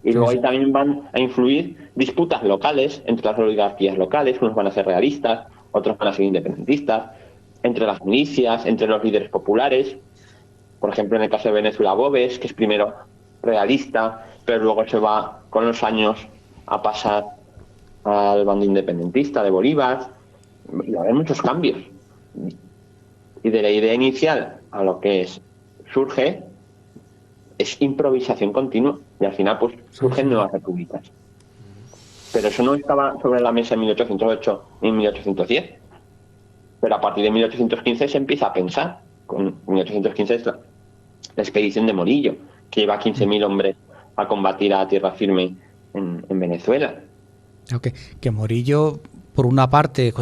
Y luego ahí también van a influir disputas locales entre las oligarquías locales. Unos van a ser realistas, otros van a ser independentistas, entre las milicias, entre los líderes populares. Por ejemplo, en el caso de Venezuela, Boves, que es primero realista, pero luego se va con los años a pasar al bando independentista de Bolívar. Y va a haber muchos cambios. Y de la idea inicial a lo que surge es improvisación continua. Y al final pues surgen nuevas repúblicas. Pero eso no estaba sobre la mesa en 1808 ni en 1810. Pero a partir de 1815 se empieza a pensar. Con 1815 es la expedición de Morillo, que lleva 15.000 hombres a combatir a tierra firme en Venezuela. Okay. Que Morillo, por una parte,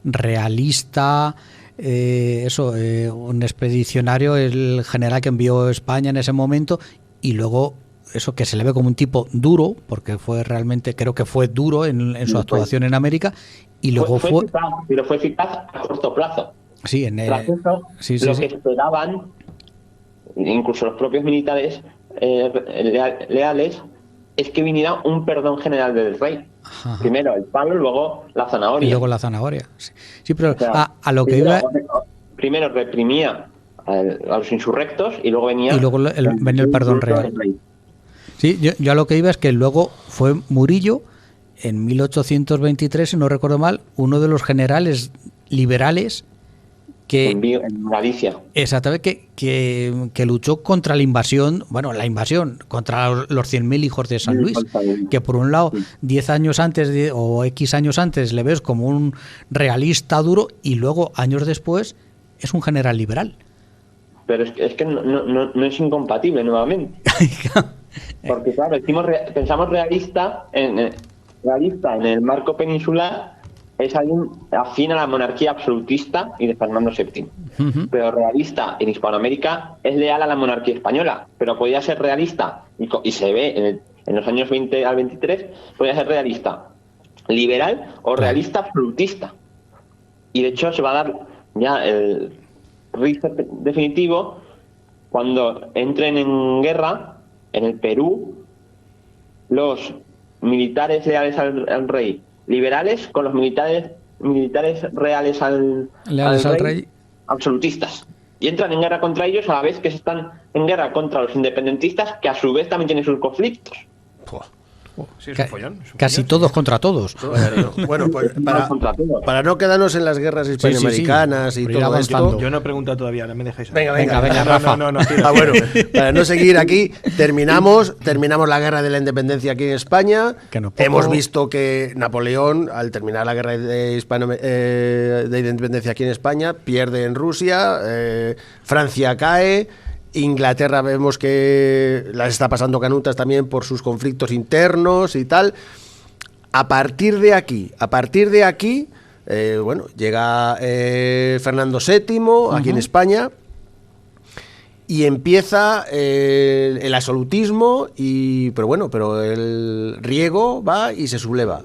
realista, un expedicionario, el general que envió España en ese momento, y luego eso que se le ve como un tipo duro, porque fue realmente, creo que fue duro en su actuación en América, y luego fue eficaz a corto plazo. Sí, en Tras eso, lo que esperaban, incluso los propios militares leales, es que viniera un perdón general del rey. Ajá. Primero el palo, luego la zanahoria. Y luego la zanahoria. Sí, pero o sea, a lo que iba... Primero reprimía a los insurrectos y luego venía... Y luego venía el perdón real. Sí, yo a lo que iba es que luego fue Murillo, en 1823, si no recuerdo mal, uno de los generales liberales en Galicia. Exactamente, que luchó contra la invasión, contra los 100.000 hijos de San Luis, que por un lado 10 años antes o X años antes le ves como un realista duro y luego años después es un general liberal. Pero es que no es incompatible nuevamente. Porque claro, pensamos realista en el marco peninsular, es alguien afín a la monarquía absolutista y de Fernando VII. Uh-huh. Pero realista en Hispanoamérica es leal a la monarquía española, pero podía ser realista, y se ve en los años 20 al 23, podía ser realista liberal o realista absolutista. Y de hecho se va a dar ya el reset definitivo cuando entren en guerra en el Perú los militares leales al rey liberales con los militares reales al rey absolutistas, y entran en guerra contra ellos a la vez que se están en guerra contra los independentistas, que a su vez también tienen sus conflictos. Sí, es un follón, casi todos contra todos. Bueno, pues para no quedarnos en las guerras hispanoamericanas y todo esto. Yo no he preguntado todavía, ahora me dejáis. Venga, Rafa. No, bueno, para no seguir aquí, terminamos la guerra de la independencia aquí en España. Hemos visto que Napoleón, al terminar la guerra de independencia aquí en España, pierde en Rusia, Francia cae. Inglaterra vemos que las está pasando canutas también por sus conflictos internos y tal. A partir de aquí, llega Fernando VII aquí en España y empieza el absolutismo, pero el riego va y se subleva.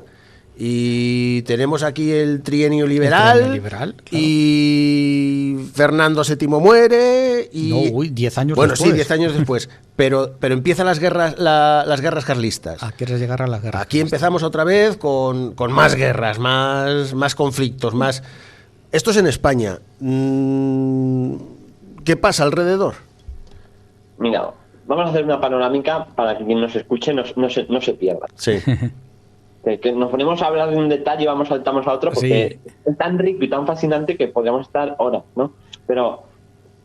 Y tenemos aquí el trienio liberal, claro. Y Fernando VII muere y... 10 años después. Bueno, sí, 10 años después. Pero empiezan las guerras carlistas. ¿Quieres llegar a las guerras? Aquí empezamos otra vez con más guerras, más conflictos, más... Esto es en España. ¿Qué pasa alrededor? Mira, vamos a hacer una panorámica para que quien nos escuche no se pierda. Sí. Que nos ponemos a hablar de un detalle y saltamos a otro porque es tan rico y tan fascinante que podríamos estar horas, ¿no? Pero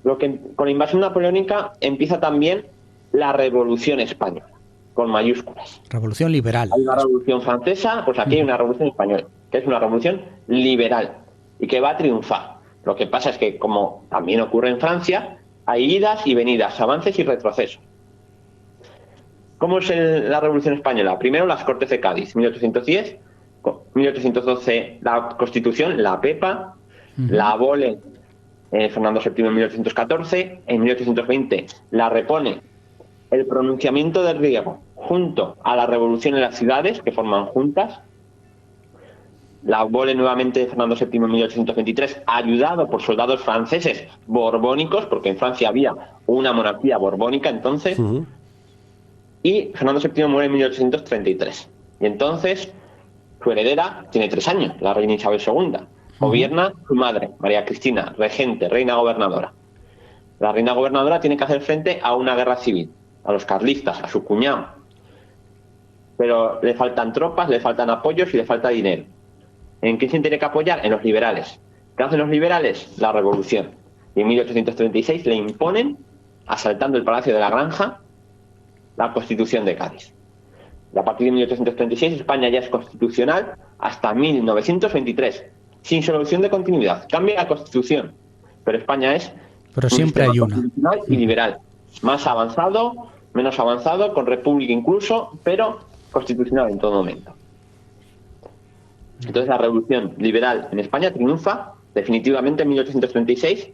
con la invasión napoleónica empieza también la Revolución Española, con mayúsculas. Revolución liberal. Hay una revolución francesa, pues aquí hay una revolución española, que es una revolución liberal y que va a triunfar. Lo que pasa es que, como también ocurre en Francia, hay idas y venidas, avances y retrocesos. ¿Cómo es la Revolución Española? Primero, las Cortes de Cádiz, 1810, 1812 la Constitución, la PEPA, la abole Fernando VII en 1814, en 1820 la repone el pronunciamiento del riego junto a la revolución en las ciudades, que forman juntas, la abole nuevamente Fernando VII en 1823, ayudado por soldados franceses borbónicos, porque en Francia había una monarquía borbónica entonces, y Fernando VII muere en 1833. Y entonces su heredera tiene 3 años, la reina Isabel II. Gobierna su madre, María Cristina, regente, reina gobernadora. La reina gobernadora tiene que hacer frente a una guerra civil, a los carlistas, a su cuñado. Pero le faltan tropas, le faltan apoyos y le falta dinero. ¿En quién se tiene que apoyar? En los liberales. ¿Qué hacen los liberales? La revolución. Y en 1836 le imponen, asaltando el Palacio de la Granja, la Constitución de Cádiz. Y a partir de 1836 España ya es constitucional hasta 1923, sin solución de continuidad. Cambia la Constitución, pero España es siempre hay una constitucional y liberal, más avanzado, menos avanzado, con república incluso, pero constitucional en todo momento. Entonces la revolución liberal en España triunfa definitivamente en 1836,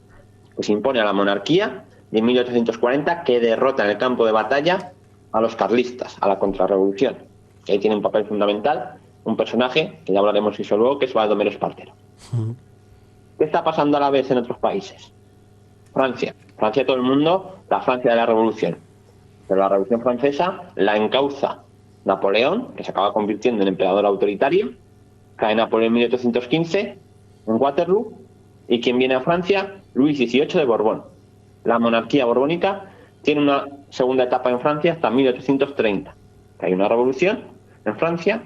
que se impone a la monarquía, y en 1840 que derrota en el campo de batalla a los carlistas, a la contrarrevolución. Y ahí tiene un papel fundamental un personaje, que ya hablaremos eso luego, que es Baldomero Espartero. ¿Qué está pasando a la vez en otros países? Francia, todo el mundo, la Francia de la Revolución. Pero la Revolución Francesa la encauza Napoleón, que se acaba convirtiendo en emperador autoritario, cae Napoleón en 1815, en Waterloo, y quien viene a Francia, Luis XVIII de Borbón. La monarquía borbónica tiene una segunda etapa en Francia hasta 1830. Hay una revolución en Francia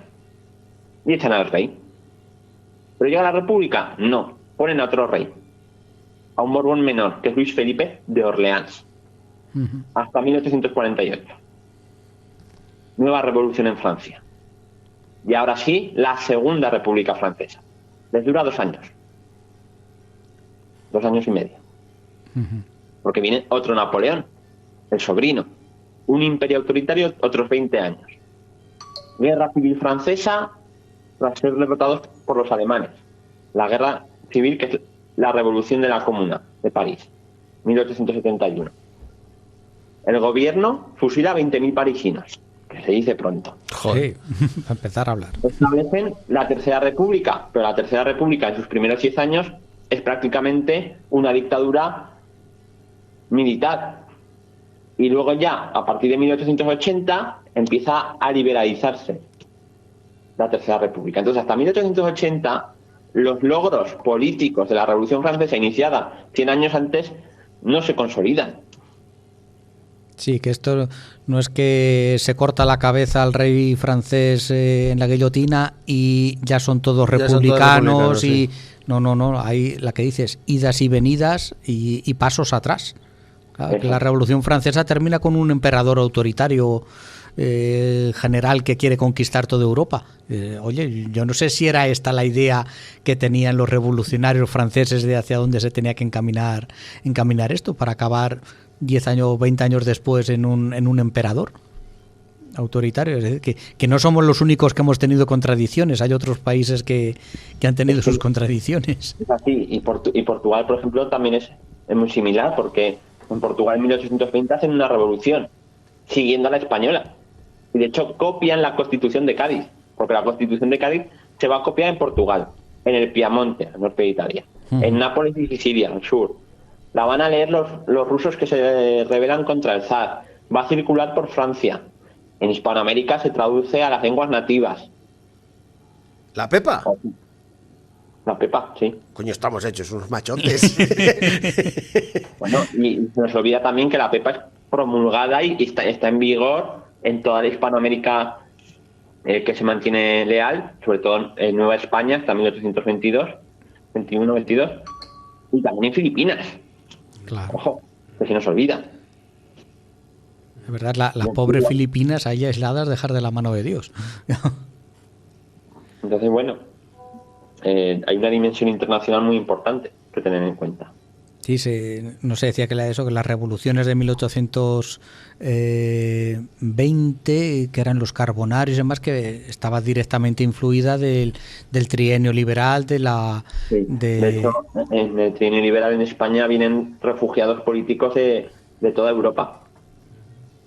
y echan al rey. ¿Pero llega la República? No, ponen a otro rey, a un Borbón menor, que es Luis Felipe de Orleans, hasta 1848. Nueva revolución en Francia. Y ahora sí, la Segunda República Francesa. Les dura 2 años. 2 años y medio. Porque viene otro Napoleón, el sobrino. Un imperio autoritario, otros 20 años. Guerra civil francesa, tras ser derrotados por los alemanes. La guerra civil, que es la revolución de la Comuna de París, 1871. El gobierno fusila a 20.000 parisinos, que se dice pronto. Joder, para empezar a hablar. Establecen la Tercera República, pero la Tercera República en sus primeros 10 años es prácticamente una dictadura militar. Y luego ya, a partir de 1880, empieza a liberalizarse la Tercera República. Entonces, hasta 1880, los logros políticos de la Revolución Francesa, iniciada 100 años antes, no se consolidan. Sí, que esto no es que se corta la cabeza al rey francés en la guillotina y ya son todos republicanos, y sí. No, hay la que dices, idas y venidas y pasos atrás. Claro, que la Revolución Francesa termina con un emperador autoritario general que quiere conquistar toda Europa. Oye, yo no sé si era esta la idea que tenían los revolucionarios franceses de hacia dónde se tenía que encaminar esto para acabar 10 años, 20 años después en un emperador autoritario. Es decir, que no somos los únicos que hemos tenido contradicciones, hay otros países que han tenido sus contradicciones. Es así, y Portugal, por ejemplo, también es muy similar, porque en Portugal en 1820 hacen una revolución siguiendo a la española, y de hecho copian la Constitución de Cádiz, porque la Constitución de Cádiz se va a copiar en Portugal, en el Piamonte, al norte de Italia, en Nápoles y Sicilia, al sur. La van a leer los rusos que se rebelan contra el zar. Va a circular por Francia. En Hispanoamérica se traduce a las lenguas nativas. ¿La Pepa? La Pepa, sí. Coño, estamos hechos unos machotes. Bueno, y se nos olvida también que la Pepa es promulgada y está en vigor en toda la Hispanoamérica, que se mantiene leal, sobre todo en Nueva España hasta 1822, 21, 22, y también en Filipinas. Claro. Ojo, que se nos olvida. Es verdad, las pobres Filipinas ahí aisladas, dejar de la mano de Dios. Entonces, bueno, hay una dimensión internacional muy importante que tener en cuenta. Sí, no se decía que las revoluciones de 1820, que eran los carbonarios y demás, que estaba directamente influida del trienio liberal, de hecho, en el trienio liberal en España vienen refugiados políticos de toda Europa.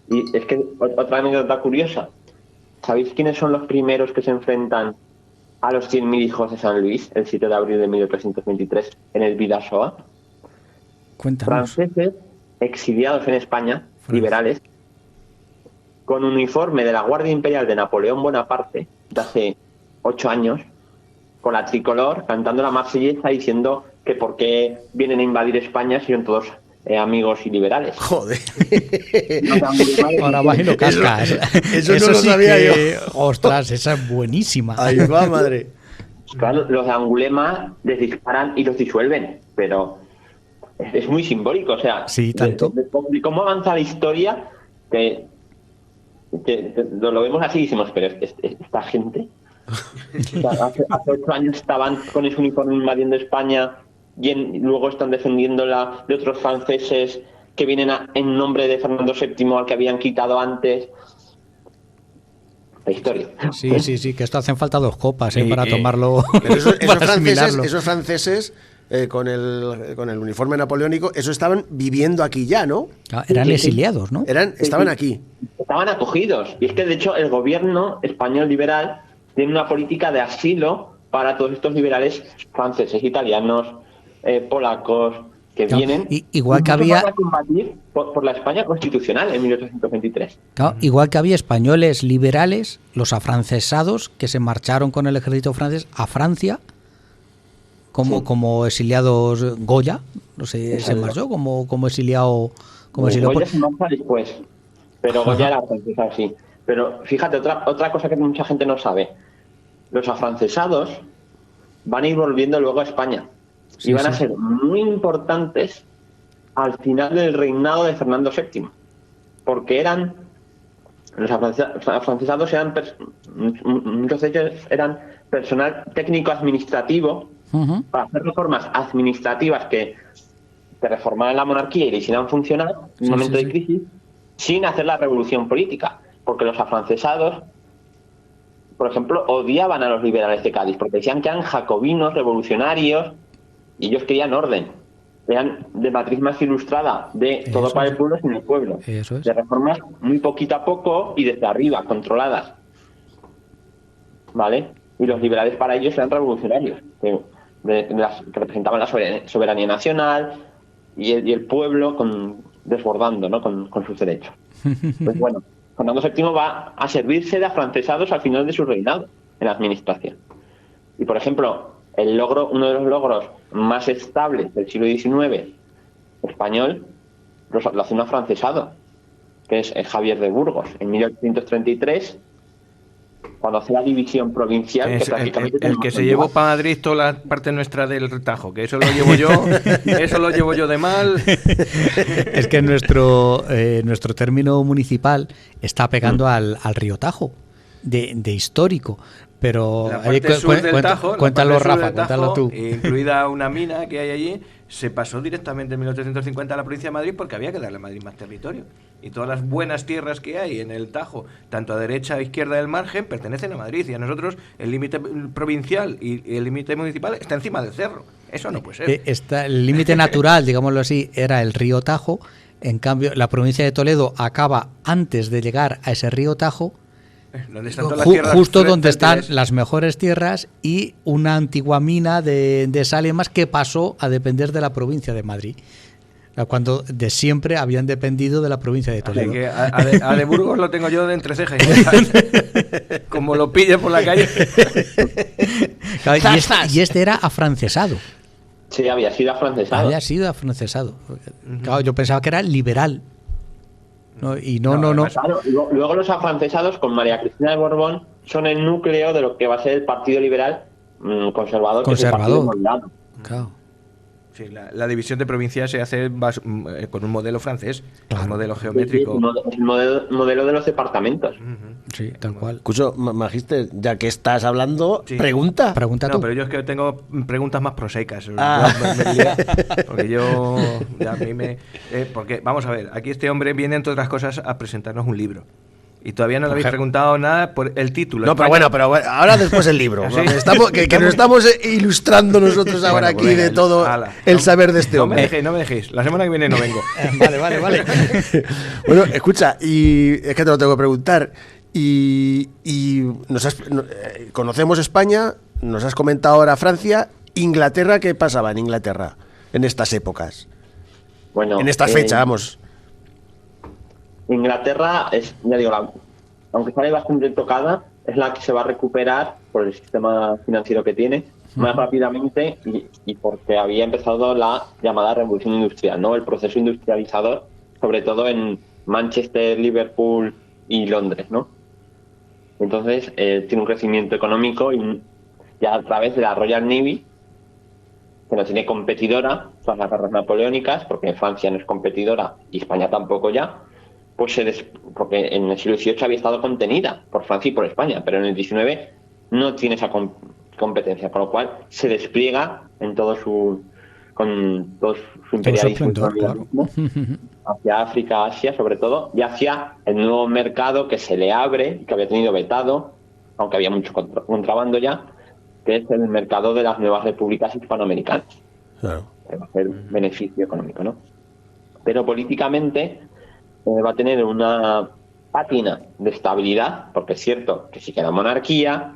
Y es que otra anécdota curiosa, ¿sabéis quiénes son los primeros que se enfrentan a los 100.000 hijos de San Luis el 7 de abril de 1823 en el Bidasoa? Cuéntanos. Franceses exiliados en España, liberales, con uniforme de la Guardia Imperial de Napoleón Bonaparte de hace 8 años, con la tricolor, cantando la Marsellesa, diciendo que por qué vienen a invadir España si son todos amigos y liberales. Joder. Ahora vas y lo cascas. Eso no lo sabía yo. Ostras, esa es buenísima. Ahí va, madre. Claro, los de Angulema les disparan y los disuelven, pero es muy simbólico, o sea, sí, tanto. De cómo avanza la historia, que lo vemos así y decimos, pero esta gente, o sea, hace 8 años estaban con ese uniforme invadiendo España y luego están defendiéndola de otros franceses que vienen en nombre de Fernando VII al que habían quitado antes. La historia. Sí, que esto hacen falta 2 copas para tomarlo. Pero esos franceses con el uniforme napoleónico, esos estaban viviendo aquí ya, ¿no? Eran exiliados, ¿no? Estaban aquí. Estaban acogidos. Y es que, de hecho, el gobierno español liberal tiene una política de asilo para todos estos liberales franceses, italianos, polacos, que vienen... Igual que había... para combatir por la España constitucional en 1823. Claro, igual que había españoles liberales, los afrancesados, que se marcharon con el ejército francés a Francia, como exiliados. Goya, no sé, se marchó como exiliado. Goya se marcha después, pero Goya era francesa, sí. Pero fíjate, otra cosa que mucha gente no sabe. Los afrancesados van a ir volviendo luego a España. Y van a ser muy importantes al final del reinado de Fernando VII. Porque los afrancesados muchos de ellos eran personal técnico-administrativo para hacer reformas administrativas que reformaran la monarquía y le hicieran funcionar en un momento de crisis, sin hacer la revolución política. Porque los afrancesados, por ejemplo, odiaban a los liberales de Cádiz, porque decían que eran jacobinos, revolucionarios, y ellos querían orden. Eran de matriz más ilustrada, de todo para el pueblo sin el pueblo. De reformas muy poquito a poco y desde arriba, controladas. ¿Vale? Y los liberales para ellos eran revolucionarios, que representaban la soberanía nacional y el pueblo desbordando, ¿no? con sus derechos. Pues bueno, Fernando VII va a servirse de afrancesados al final de su reinado en la administración. Y por ejemplo, uno de los logros más estables del siglo XIX español lo hace un afrancesado, que es Javier de Burgos, en 1833, cuando hace la división provincial. Es que prácticamente el que se llevó para Madrid toda la parte nuestra del Tajo, que eso lo llevo yo de mal. Es que nuestro término municipal está pegando al río Tajo, de histórico. Pero cuéntalo, Rafa, cuéntalo tú. Incluida una mina que hay allí, se pasó directamente en 1850 a la provincia de Madrid porque había que darle a Madrid más territorio. Y todas las buenas tierras que hay en el Tajo, tanto a derecha a izquierda del margen, pertenecen a Madrid. Y a nosotros el límite provincial y el límite municipal está encima del cerro. Eso no puede ser. El límite natural, digámoslo así, era el río Tajo. En cambio, la provincia de Toledo acaba antes de llegar a ese río Tajo, justo donde están las mejores tierras y una antigua mina de sal y demás que pasó a depender de la provincia de Madrid, cuando de siempre habían dependido de la provincia de Toledo. Que a de Burgos lo tengo yo de entre cejas como lo pille por la calle. Claro, y este era afrancesado. Sí, había sido afrancesado. Claro, yo pensaba que era liberal. No. Claro, luego los afrancesados con María Cristina de Borbón son el núcleo de lo que va a ser el Partido Liberal conservador. Que es el Partido Mondado. Claro. Sí, la división de provincias se hace con un modelo francés, un modelo geométrico. El modelo de los departamentos. Sí, tal cual. Escucho, Magister, ya que estás hablando, pregunta tú. No, pero yo es que tengo preguntas más prosaicas. Porque porque, vamos a ver, aquí este hombre viene, entre otras cosas, a presentarnos un libro. Y todavía no le habéis preguntado nada por el título. No, pero bueno, ahora después el libro. ¿Sí? Que nos estamos ilustrando nosotros ahora aquí de todo el saber de este hombre. No me dejéis. La semana que viene no vengo. Vale. Bueno, escucha, y es que te lo tengo que preguntar. Y conocemos España, nos has comentado ahora Francia. Inglaterra, ¿qué pasaba en Inglaterra en estas épocas? Bueno, en esta fecha, vamos. Inglaterra es, ya digo, aunque sale bastante tocada, es la que se va a recuperar por el sistema financiero que tiene más rápidamente y porque había empezado la llamada revolución industrial, ¿no? El proceso industrializador, sobre todo en Manchester, Liverpool y Londres, ¿no? Entonces tiene un crecimiento económico y ya a través de la Royal Navy, que no tiene competidora tras las guerras napoleónicas, porque Francia no es competidora y España tampoco ya. Pues porque en el siglo XVIII había estado contenida por Francia y por España, pero en el XIX no tiene esa competencia, con lo cual se despliega con todo su imperialismo hacia África, Asia sobre todo, y hacia el nuevo mercado que se le abre, que había tenido vetado, aunque había mucho contrabando ya, que es el mercado de las nuevas repúblicas hispanoamericanas. Claro. Va a ser beneficio económico, ¿no? Pero políticamente va a tener una pátina de estabilidad, porque es cierto que sí que la monarquía,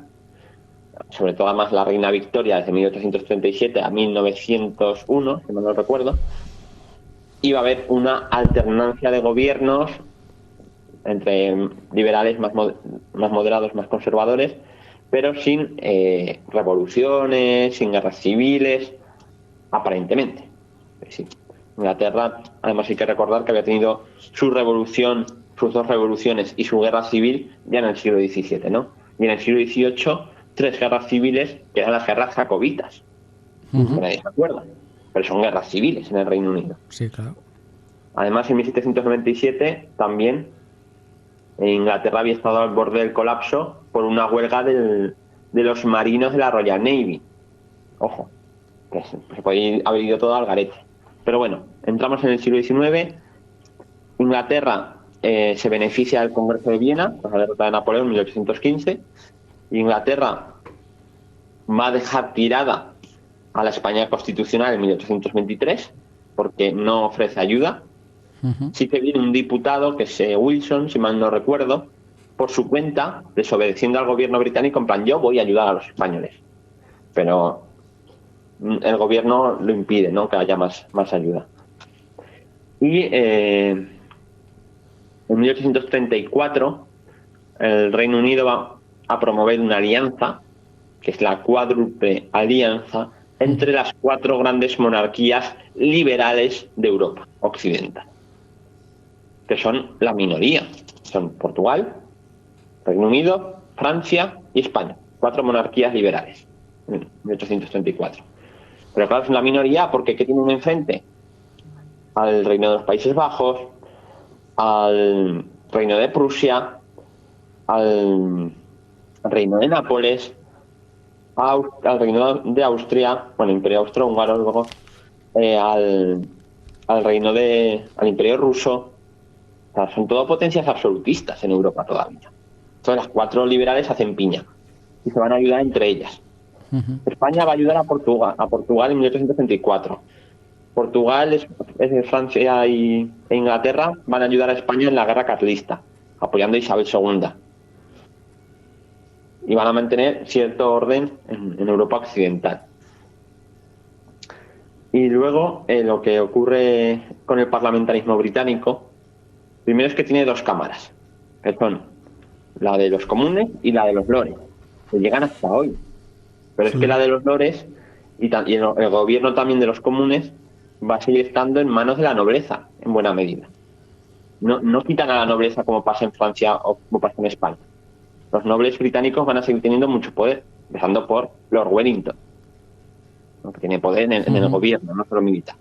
sobre todo además la reina Victoria desde 1837 a 1901, si no lo recuerdo, iba a haber una alternancia de gobiernos entre liberales más moderados, más conservadores, pero sin revoluciones, sin guerras civiles, aparentemente. Sí. Inglaterra, además hay que recordar que había tenido su revolución, sus dos revoluciones y su guerra civil ya en el siglo XVII, ¿no? Y en el siglo XVIII, 3 guerras civiles, que eran las guerras jacobitas. Que nadie se acuerda, pero son guerras civiles en el Reino Unido. Sí, claro. Además, en 1797 también Inglaterra había estado al borde del colapso por una huelga de los marinos de la Royal Navy. Ojo, que se puede haber ido todo al garete. Pero bueno, entramos en el siglo XIX. Inglaterra se beneficia del Congreso de Viena, tras la derrota de Napoleón en 1815. Inglaterra va a dejar tirada a la España constitucional en 1823 porque no ofrece ayuda. Sí que viene un diputado, que es Wilson, si mal no recuerdo, por su cuenta, desobedeciendo al gobierno británico, en plan, yo voy a ayudar a los españoles. Pero el gobierno lo impide, ¿no?, que haya más ayuda. Y en 1834 el Reino Unido va a promover una alianza, que es la Cuádruple Alianza, entre las 4 grandes monarquías liberales de Europa occidental, que son la minoría. Son Portugal, Reino Unido, Francia y España. 4 monarquías liberales en 1834. Pero claro, es la minoría porque ¿qué tienen enfrente? Al Reino de los Países Bajos, al Reino de Prusia, al Reino de Nápoles, al Reino de Austria, bueno, Imperio Austrohúngaro, luego al Imperio Ruso. O sea, son todo potencias absolutistas en Europa todavía. Entonces las 4 liberales hacen piña y se van a ayudar entre ellas. España va a ayudar a Portugal en 1834. Portugal, Francia e Inglaterra van a ayudar a España en la guerra carlista, apoyando a Isabel II. Y van a mantener cierto orden en Europa occidental. Y luego lo que ocurre con el parlamentarismo británico, primero es que tiene 2 cámaras, que son la de los comunes y la de los lores, que llegan hasta hoy. Pero es que la de los lores y el gobierno también de los comunes va a seguir estando en manos de la nobleza, en buena medida. No quitan a la nobleza como pasa en Francia o como pasa en España. Los nobles británicos van a seguir teniendo mucho poder, empezando por Lord Wellington, ¿no?, que tiene poder en el gobierno, no solo militar.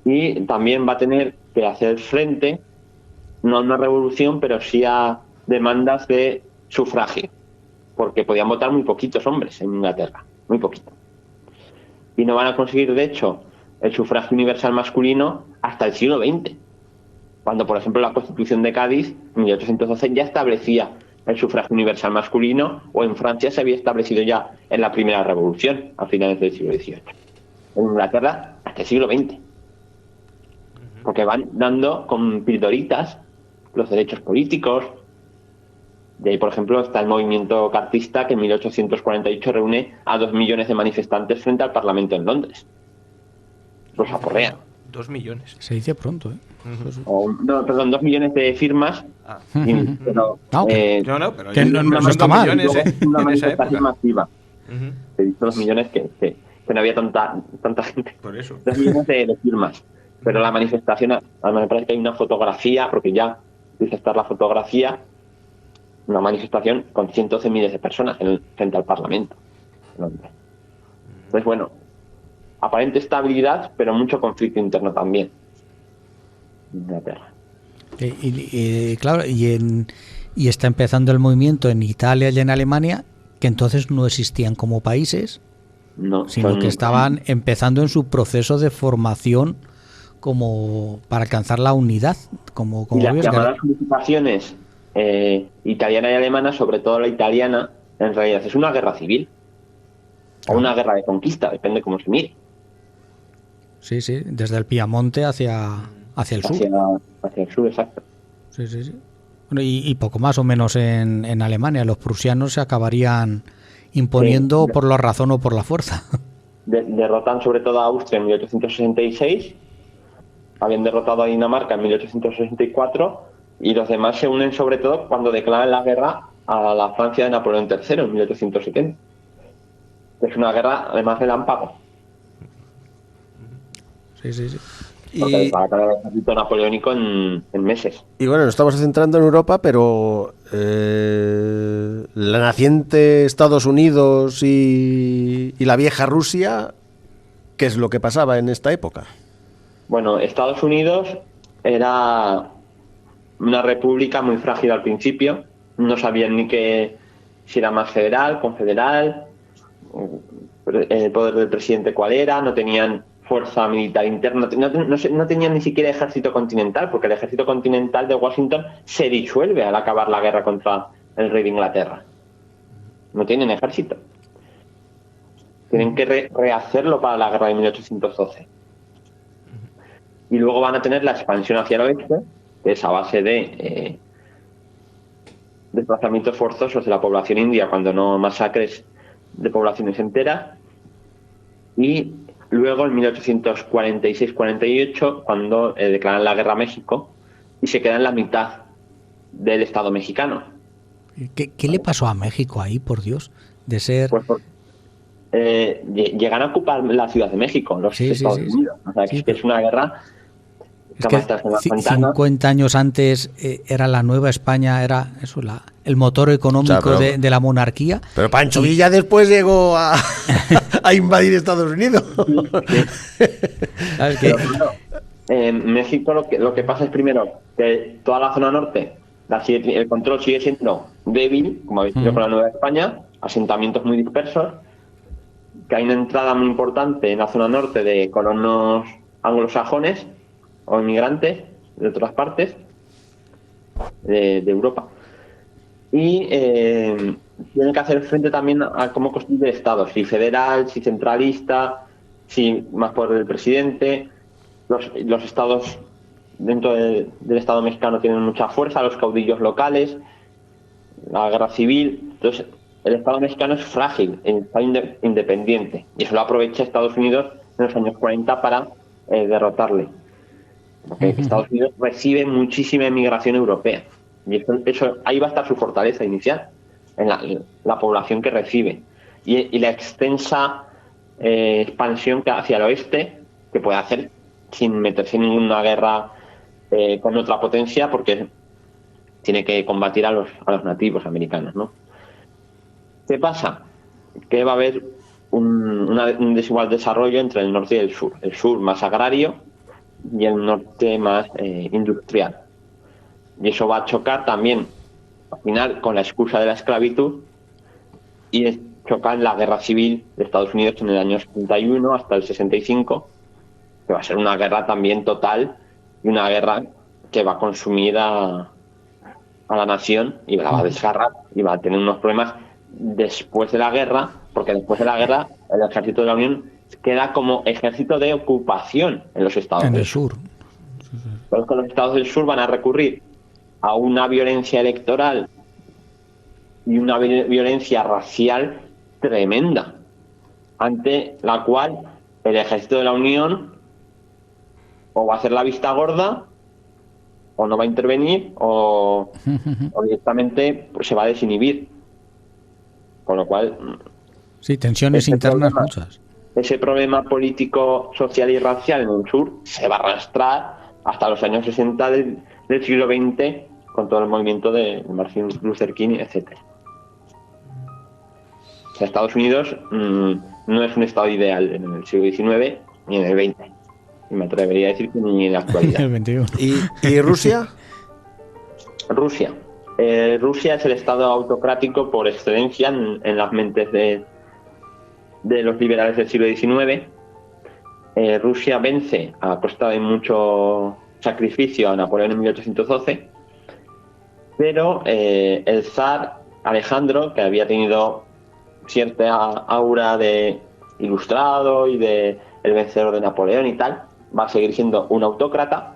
Y también va a tener que hacer frente, no a una revolución, pero sí a demandas de sufragio, porque podían votar muy poquitos hombres en Inglaterra, muy poquito. Y no van a conseguir, de hecho, el sufragio universal masculino hasta el siglo XX, cuando, por ejemplo, la Constitución de Cádiz, en 1812, ya establecía el sufragio universal masculino, o en Francia se había establecido ya en la primera revolución, a finales del siglo XVIII. En Inglaterra, hasta el siglo XX. Porque van dando con pildoritas los derechos políticos. De ahí, por ejemplo, está el movimiento cartista, que en 1848 reúne a 2 millones de manifestantes frente al Parlamento en Londres. Los aporrean. 2 millones. Se dice pronto, ¿eh? No, perdón, 2 millones de firmas. Pero, pero que no está mal. Una manifestación masiva. He dicho 2 millones que no había tanta gente. Por eso. 2 millones de firmas. Pero la manifestación, además me parece que hay una fotografía, porque ya dice estar la fotografía, una manifestación con cientos de miles de personas frente al Parlamento. Entonces, bueno, aparente estabilidad, pero mucho conflicto interno también. Inglaterra. Claro, y está empezando el movimiento en Italia y en Alemania, que entonces no existían como países, sino que estaban empezando en su proceso de formación como para alcanzar la unidad. Como y las llamadas unificaciones italiana y alemana, sobre todo la italiana, en realidad es una guerra civil o una guerra de conquista, depende cómo se mire. Sí, desde el Piamonte hacia el sur. Hacia el sur, exacto. Sí. Bueno, y poco más o menos en Alemania. Los prusianos se acabarían imponiendo por la razón o por la fuerza. Derrotan sobre todo a Austria en 1866, habían derrotado a Dinamarca en 1864 y los demás se unen sobre todo cuando declaran la guerra a la Francia de Napoleón III en 1870. Es una guerra además relámpago. Sí. Porque va a acabar el ejército napoleónico en meses. Y bueno, nos estamos centrando en Europa, pero la naciente Estados Unidos y la vieja Rusia, ¿qué es lo que pasaba en esta época? Bueno, Estados Unidos era una república muy frágil al principio. No sabían ni si era más federal, confederal, el poder del presidente cuál era, no tenían fuerza militar interna, no tenían ni siquiera ejército continental, porque el ejército continental de Washington se disuelve al acabar la guerra contra el rey de Inglaterra. No tienen ejército. Tienen que rehacerlo para la guerra de 1812. Y luego van a tener la expansión hacia el oeste, que es a base de desplazamientos forzosos de la población india, cuando no masacres de poblaciones enteras. Y luego en 1846-48, cuando declaran la guerra a México y se queda en la mitad del Estado mexicano. ¿Qué le pasó a México ahí, por Dios? De ser... Pues llegan a ocupar la Ciudad de México, los Estados Unidos. O sea, que es una guerra... Es que 50 años antes era la Nueva España, era eso, el motor económico de la monarquía. Pero Pancho Villa después llegó a invadir Estados Unidos. ¿Sabes qué? En México lo que pasa es primero que toda la zona norte, el control sigue siendo débil, como habéis dicho con la Nueva España, asentamientos muy dispersos, que hay una entrada muy importante en la zona norte de colonos anglosajones o inmigrantes de otras partes de Europa, y tienen que hacer frente también a cómo construir el Estado, si federal, si centralista, si más poder del presidente. Los estados dentro del Estado mexicano tienen mucha fuerza, los caudillos locales, la guerra civil. Entonces el Estado mexicano es frágil, está independiente, y eso lo aprovecha Estados Unidos en los años 40 para derrotarle. Porque Estados Unidos recibe muchísima inmigración europea, y eso ahí va a estar su fortaleza inicial, en la población que recibe y la extensa expansión hacia el oeste que puede hacer sin meterse en ninguna guerra con otra potencia, porque tiene que combatir a los nativos americanos, ¿no? ¿Qué pasa? Que va a haber un desigual desarrollo entre el norte y el sur más agrario y el norte más industrial. Y eso va a chocar también, al final, con la excusa de la esclavitud, y chocar en la guerra civil de Estados Unidos en el año 71 hasta el 65, que va a ser una guerra también total, y una guerra que va a consumir a la nación y la va a desgarrar, y va a tener unos problemas después de la guerra, porque después de la guerra el ejército de la Unión queda como ejército de ocupación en los estados del sur. Pero los estados del sur van a recurrir a una violencia electoral y una violencia racial tremenda, ante la cual el ejército de la Unión o va a hacer la vista gorda, o no va a intervenir, o directamente pues, se va a desinhibir. Con lo cual... Sí, tensiones internas muchas. Ese problema político, social y racial en el sur se va a arrastrar hasta los años 60 del siglo XX, con todo el movimiento de Martin Luther King, etc. O sea, Estados Unidos no es un estado ideal en el siglo XIX ni en el XX. Y me atrevería a decir que ni en la actualidad. El 21. ¿Y Rusia? Rusia. Rusia es el estado autocrático por excelencia en las mentes de los liberales del siglo XIX. Rusia vence a costa de mucho sacrificio a Napoleón en 1812, pero el zar Alejandro, que había tenido cierta aura de ilustrado y de el vencedor de Napoleón y tal, va a seguir siendo un autócrata,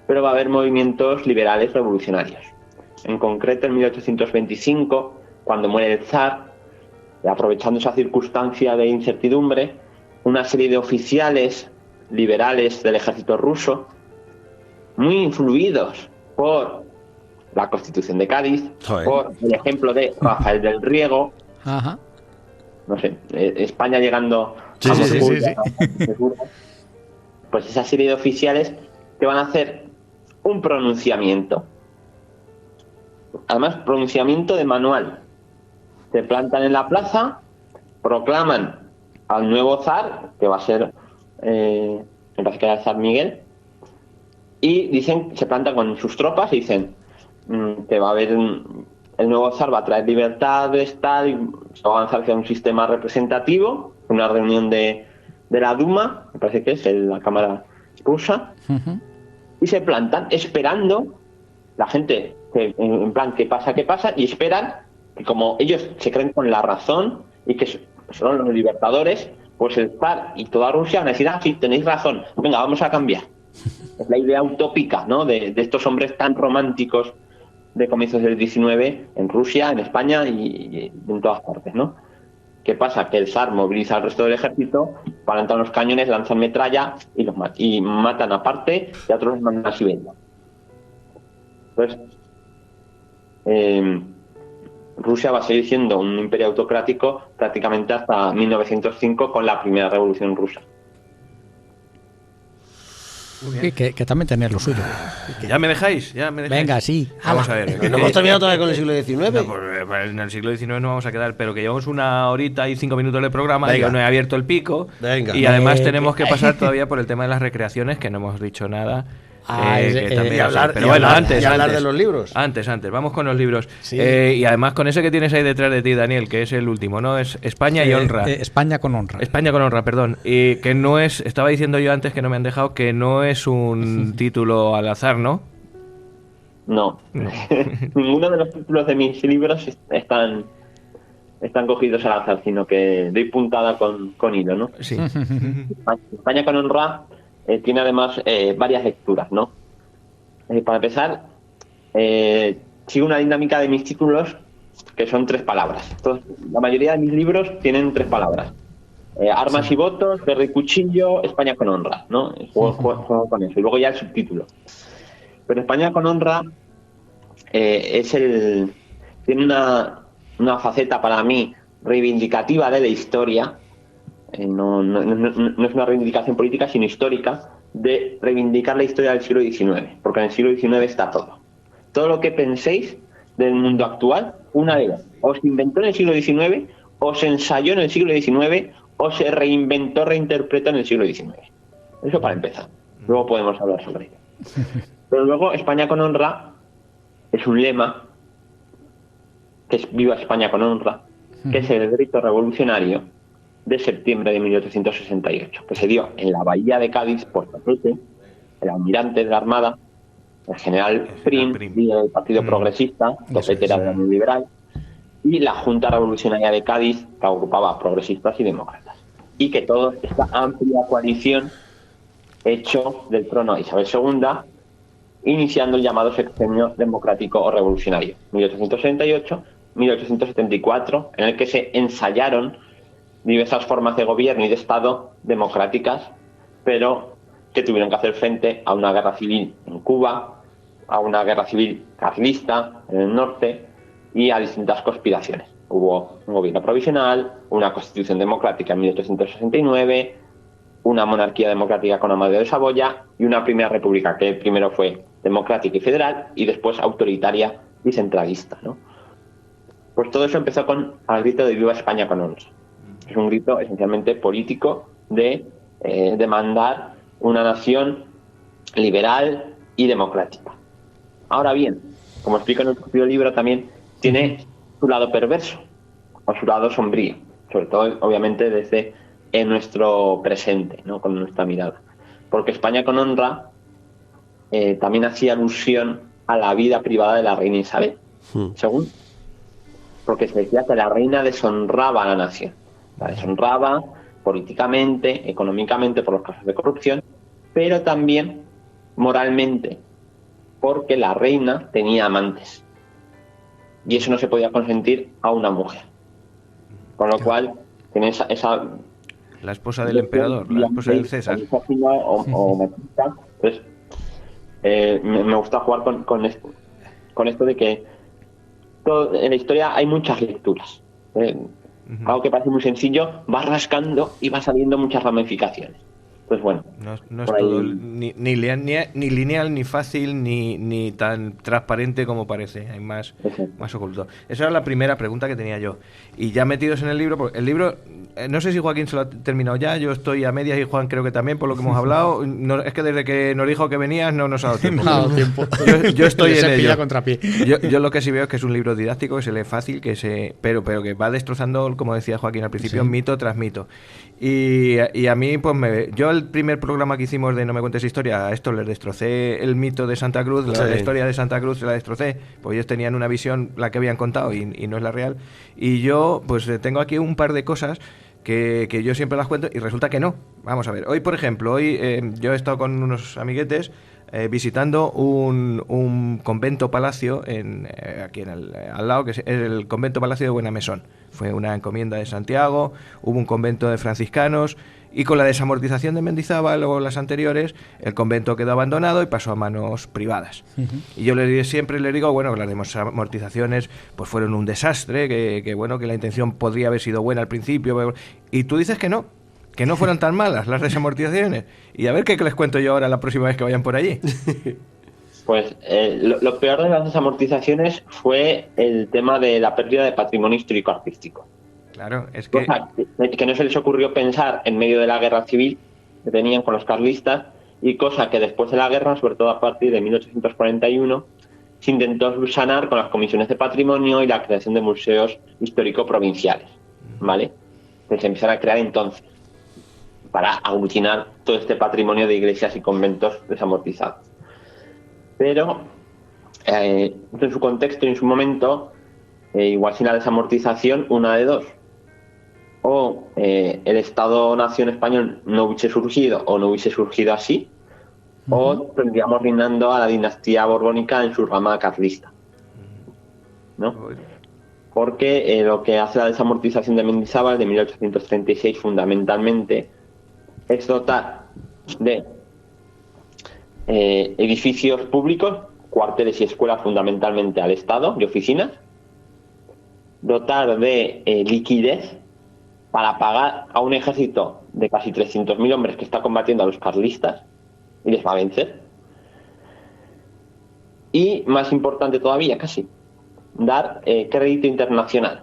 pero va a haber movimientos liberales revolucionarios. En concreto, en 1825, cuando muere el zar, aprovechando esa circunstancia de incertidumbre, una serie de oficiales liberales del ejército ruso, muy influidos por la Constitución de Cádiz, por el ejemplo de Rafael del Riego, no sé, España llegando a Moscú, pues esa serie de oficiales que van a hacer un pronunciamiento, además pronunciamiento de manual. Se plantan en la plaza, proclaman al nuevo zar, que va a ser, me parece que era el zar Miguel, y dicen, se plantan con sus tropas y dicen que va a haber el nuevo zar va a traer libertades, tal, y se va a avanzar hacia un sistema representativo, una reunión de la Duma, me parece que es la Cámara rusa, y se plantan esperando, la gente en plan, ¿qué pasa? Y esperan que como ellos se creen con la razón y que son los libertadores, pues el zar y toda Rusia van a decir, sí, tenéis razón, venga, vamos a cambiar. Es la idea utópica, ¿no?, de estos hombres tan románticos de comienzos del 19 en Rusia, en España y en todas partes, ¿no? ¿Qué pasa? Que el zar moviliza al resto del ejército, palantan los cañones, lanzan metralla y matan a parte y a otros los mandan a Siberia. Entonces, Rusia va a seguir siendo un imperio autocrático prácticamente hasta 1905 con la primera revolución rusa. Que también tener lo suyo. ¿Ya me dejáis? Venga, sí. Vamos a ver. Que no hemos terminado todavía con el siglo XIX. No, pues en el siglo XIX no vamos a quedar, pero que llevamos 1 horita y 5 minutos de programa. Y yo no he abierto el pico. Venga. Y además tenemos que pasar todavía por el tema de las recreaciones, que no hemos dicho nada. Y hablar de los libros. Antes, vamos con los libros. Sí. Y además con ese que tienes ahí detrás de ti, Daniel, que es el último, ¿no? Es España y honra. España con honra. España con honra, perdón. Y que no es, estaba diciendo yo antes que no me han dejado, que no es un título al azar, ¿no? No. Ninguno de los títulos de mis libros están cogidos al azar, sino que doy puntada con hilo, ¿no? Sí. España con honra tiene además varias lecturas, ¿no? Para empezar, sigo una dinámica de mis títulos que son 3 palabras. La mayoría de mis libros tienen 3 palabras. Armas y votos, guerra y cuchillo, España con honra, ¿no? Juego con eso. Y luego ya el subtítulo. Pero España con honra tiene una faceta para mí reivindicativa de la historia. No es una reivindicación política, sino histórica, de reivindicar la historia del siglo XIX, porque en el siglo XIX está todo. Todo lo que penséis del mundo actual, una de dos, o se inventó en el siglo XIX, o se ensayó en el siglo XIX, o se reinterpretó en el siglo XIX. Eso para empezar. Luego podemos hablar sobre ello. Pero luego, España con honra es un lema, que es Viva España con honra, que es el grito revolucionario de septiembre de 1868, que se dio en la bahía de Cádiz por Topete, el almirante de la Armada, el general Prim, líder del Partido Progresista, Topete era de la Unión Liberal, y la Junta Revolucionaria de Cádiz, que agrupaba a progresistas y demócratas. Y que toda esta amplia coalición echó del trono a Isabel II, iniciando el llamado sexenio democrático o revolucionario, 1868-1874, en el que se ensayaron diversas formas de gobierno y de Estado democráticas, pero que tuvieron que hacer frente a una guerra civil en Cuba, a una guerra civil carlista en el norte y a distintas conspiraciones. Hubo un gobierno provisional, una constitución democrática en 1869, una monarquía democrática con Amadeo de Saboya y una primera república que primero fue democrática y federal y después autoritaria y centralista, ¿no? Pues todo eso empezó con el grito de Viva España con honra. Es un grito esencialmente político de demandar una nación liberal y democrática. Ahora bien, como explico en el propio libro, también tiene su lado perverso o su lado sombrío, sobre todo obviamente desde en nuestro presente, ¿no?, con nuestra mirada. Porque España con honra también hacía alusión a la vida privada de la reina Isabel, según, porque se decía que la reina deshonraba a la nación. La deshonraba, políticamente, económicamente por los casos de corrupción, pero también moralmente, porque la reina tenía amantes y eso no se podía consentir a una mujer, con lo cual tiene esa la esposa del emperador, la esposa del César. Entonces, me gusta jugar con esto de que en la historia hay muchas lecturas. Algo que parece muy sencillo va rascando y va saliendo muchas ramificaciones. Pues bueno, no es todo ni lineal, ni fácil, ni tan transparente como parece. Hay más oculto. Esa era la primera pregunta que tenía yo. Y ya metidos en el libro, porque el libro, no sé si Joaquín se lo ha terminado ya, yo estoy a medias y Juan creo que también, por lo que hemos hablado. No, es que desde que nos dijo que venías no nos ha dado tiempo. No ha dado tiempo. Yo estoy en ello. Contrapié. Yo lo que sí veo es que es un libro didáctico, que se lee fácil, pero que va destrozando, como decía Joaquín al principio, mito tras mito. Y a mí, pues yo el primer programa que hicimos de No me cuentes historia, a esto les destrocé el mito de Santa Cruz, la historia de Santa Cruz se la destrocé, pues ellos tenían una visión, la que habían contado, y no es la real. Y yo, pues tengo aquí un par de cosas que yo siempre las cuento y resulta que no. Vamos a ver, hoy, por ejemplo, yo he estado con unos amiguetes visitando un convento palacio aquí al lado, que es el convento palacio de Buenamesón. Fue una encomienda de Santiago, hubo un convento de franciscanos y con la desamortización de Mendizábal o las anteriores, el convento quedó abandonado y pasó a manos privadas. Y yo siempre les digo, bueno, que las desamortizaciones pues fueron un desastre, que la intención podría haber sido buena al principio, y tú dices que no fueron tan malas las desamortizaciones. Y a ver qué les cuento yo ahora la próxima vez que vayan por allí. Pues lo peor de las desamortizaciones fue el tema de la pérdida de patrimonio histórico-artístico. Claro, es que... Cosa que no se les ocurrió pensar en medio de la guerra civil que tenían con los carlistas, y cosa que después de la guerra, sobre todo a partir de 1841, se intentó subsanar con las comisiones de patrimonio y la creación de museos histórico-provinciales, ¿vale? Que se empezaron a crear entonces para aglutinar todo este patrimonio de iglesias y conventos desamortizados. Pero en su contexto y en su momento, igual sin la desamortización, una de dos: o el Estado-Nación español no hubiese surgido o no hubiese surgido así, o tendríamos reinando a la dinastía borbónica en su rama carlista, ¿no? Porque lo que hace la desamortización de Mendizábal de 1836 fundamentalmente es dotar de edificios públicos, cuarteles y escuelas fundamentalmente al Estado y oficinas, dotar de liquidez para pagar a un ejército de casi 300.000 hombres que está combatiendo a los carlistas y les va a vencer. Y, más importante todavía, casi, dar crédito internacional,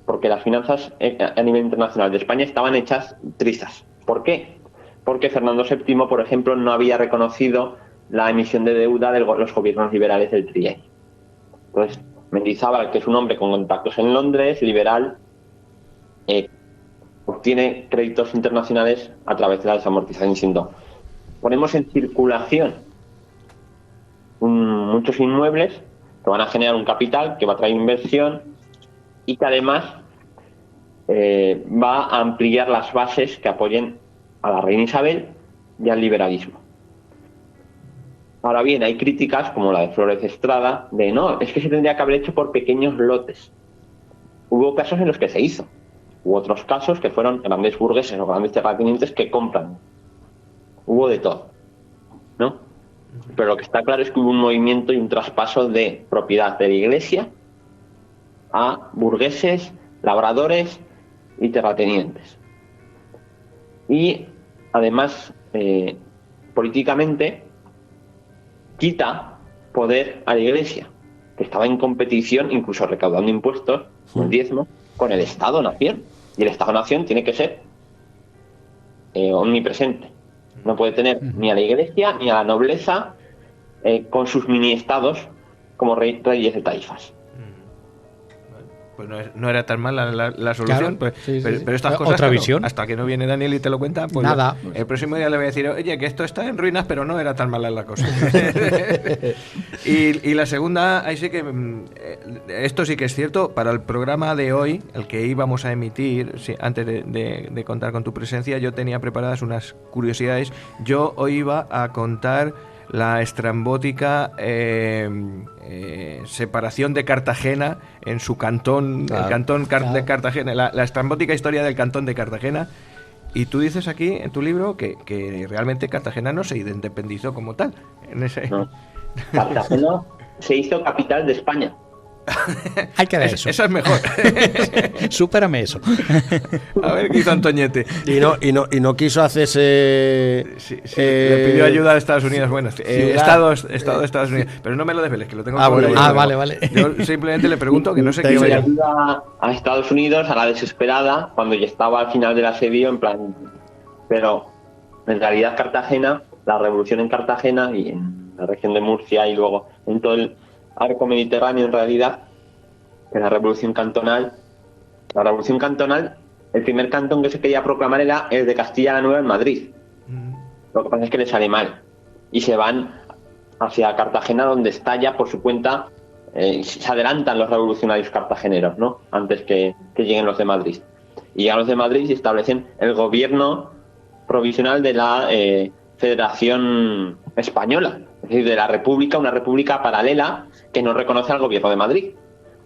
porque las finanzas a nivel internacional de España estaban hechas trizas. ¿Por qué? Porque Fernando VII, por ejemplo, no había reconocido la emisión de deuda de los gobiernos liberales del Trienio. Entonces, Mendizábal, que es un hombre con contactos en Londres, liberal, obtiene créditos internacionales a través de la desamortización, diciendo: ponemos en circulación muchos inmuebles que van a generar un capital, que va a traer inversión y que además va a ampliar las bases que apoyen a la reina Isabel y al liberalismo. Ahora bien, hay críticas como la de Flores Estrada de no, es que se tendría que haber hecho por pequeños lotes. Hubo casos en los que se hizo. Hubo otros casos que fueron grandes burgueses o grandes terratenientes que compran. Hubo de todo, ¿no? Pero lo que está claro es que hubo un movimiento y un traspaso de propiedad de la Iglesia a burgueses, labradores y terratenientes. Y además, políticamente, quita poder a la Iglesia, que estaba en competición, incluso recaudando impuestos, un diezmo, con el Estado-Nación. Y el Estado-Nación tiene que ser omnipresente. No puede tener ni a la Iglesia ni a la nobleza con sus mini-estados como reyes de taifas. Pues no era tan mala la solución, claro, pues, pero estas cosas, otra visión. Hasta que no viene Daniel y te lo cuenta, pues nada. El próximo día le voy a decir, oye, que esto está en ruinas, pero no era tan mala la cosa. y la segunda, ahí sí que esto sí que es cierto, para el programa de hoy, el que íbamos a emitir, antes de contar con tu presencia, yo tenía preparadas unas curiosidades. Yo hoy iba a contar la estrambótica separación de Cartagena en su cantón, el cantón de Cartagena, la estrambótica historia del cantón de Cartagena. Y tú dices aquí en tu libro que realmente Cartagena no se independizó como tal. No. Cartagena se hizo capital de España. Hay que ver eso. Eso es mejor. Supérame eso. A ver qué hizo Antoñete. Y no quiso hacerse. Sí, le pidió ayuda a Estados Unidos. Bueno, Estado de Estados Unidos. Pero no me lo desveles, que lo tengo bueno, vale. Yo simplemente le pregunto que no sé qué pidió ayuda a Estados Unidos a la desesperada cuando ya estaba al final del asedio, en plan. Pero en realidad Cartagena, la revolución en Cartagena y en la región de Murcia y luego en todo el arco mediterráneo, en realidad, que la revolución cantonal, el primer cantón que se quería proclamar era el de Castilla la Nueva en Madrid. Lo que pasa es que le sale mal y se van hacia Cartagena, donde está ya por su cuenta, se adelantan los revolucionarios cartageneros, ¿no? Antes que lleguen los de Madrid. Y llegan los de Madrid y establecen el gobierno provisional de la Federación Española, es decir, de la República, una república paralela que no reconoce al gobierno de Madrid,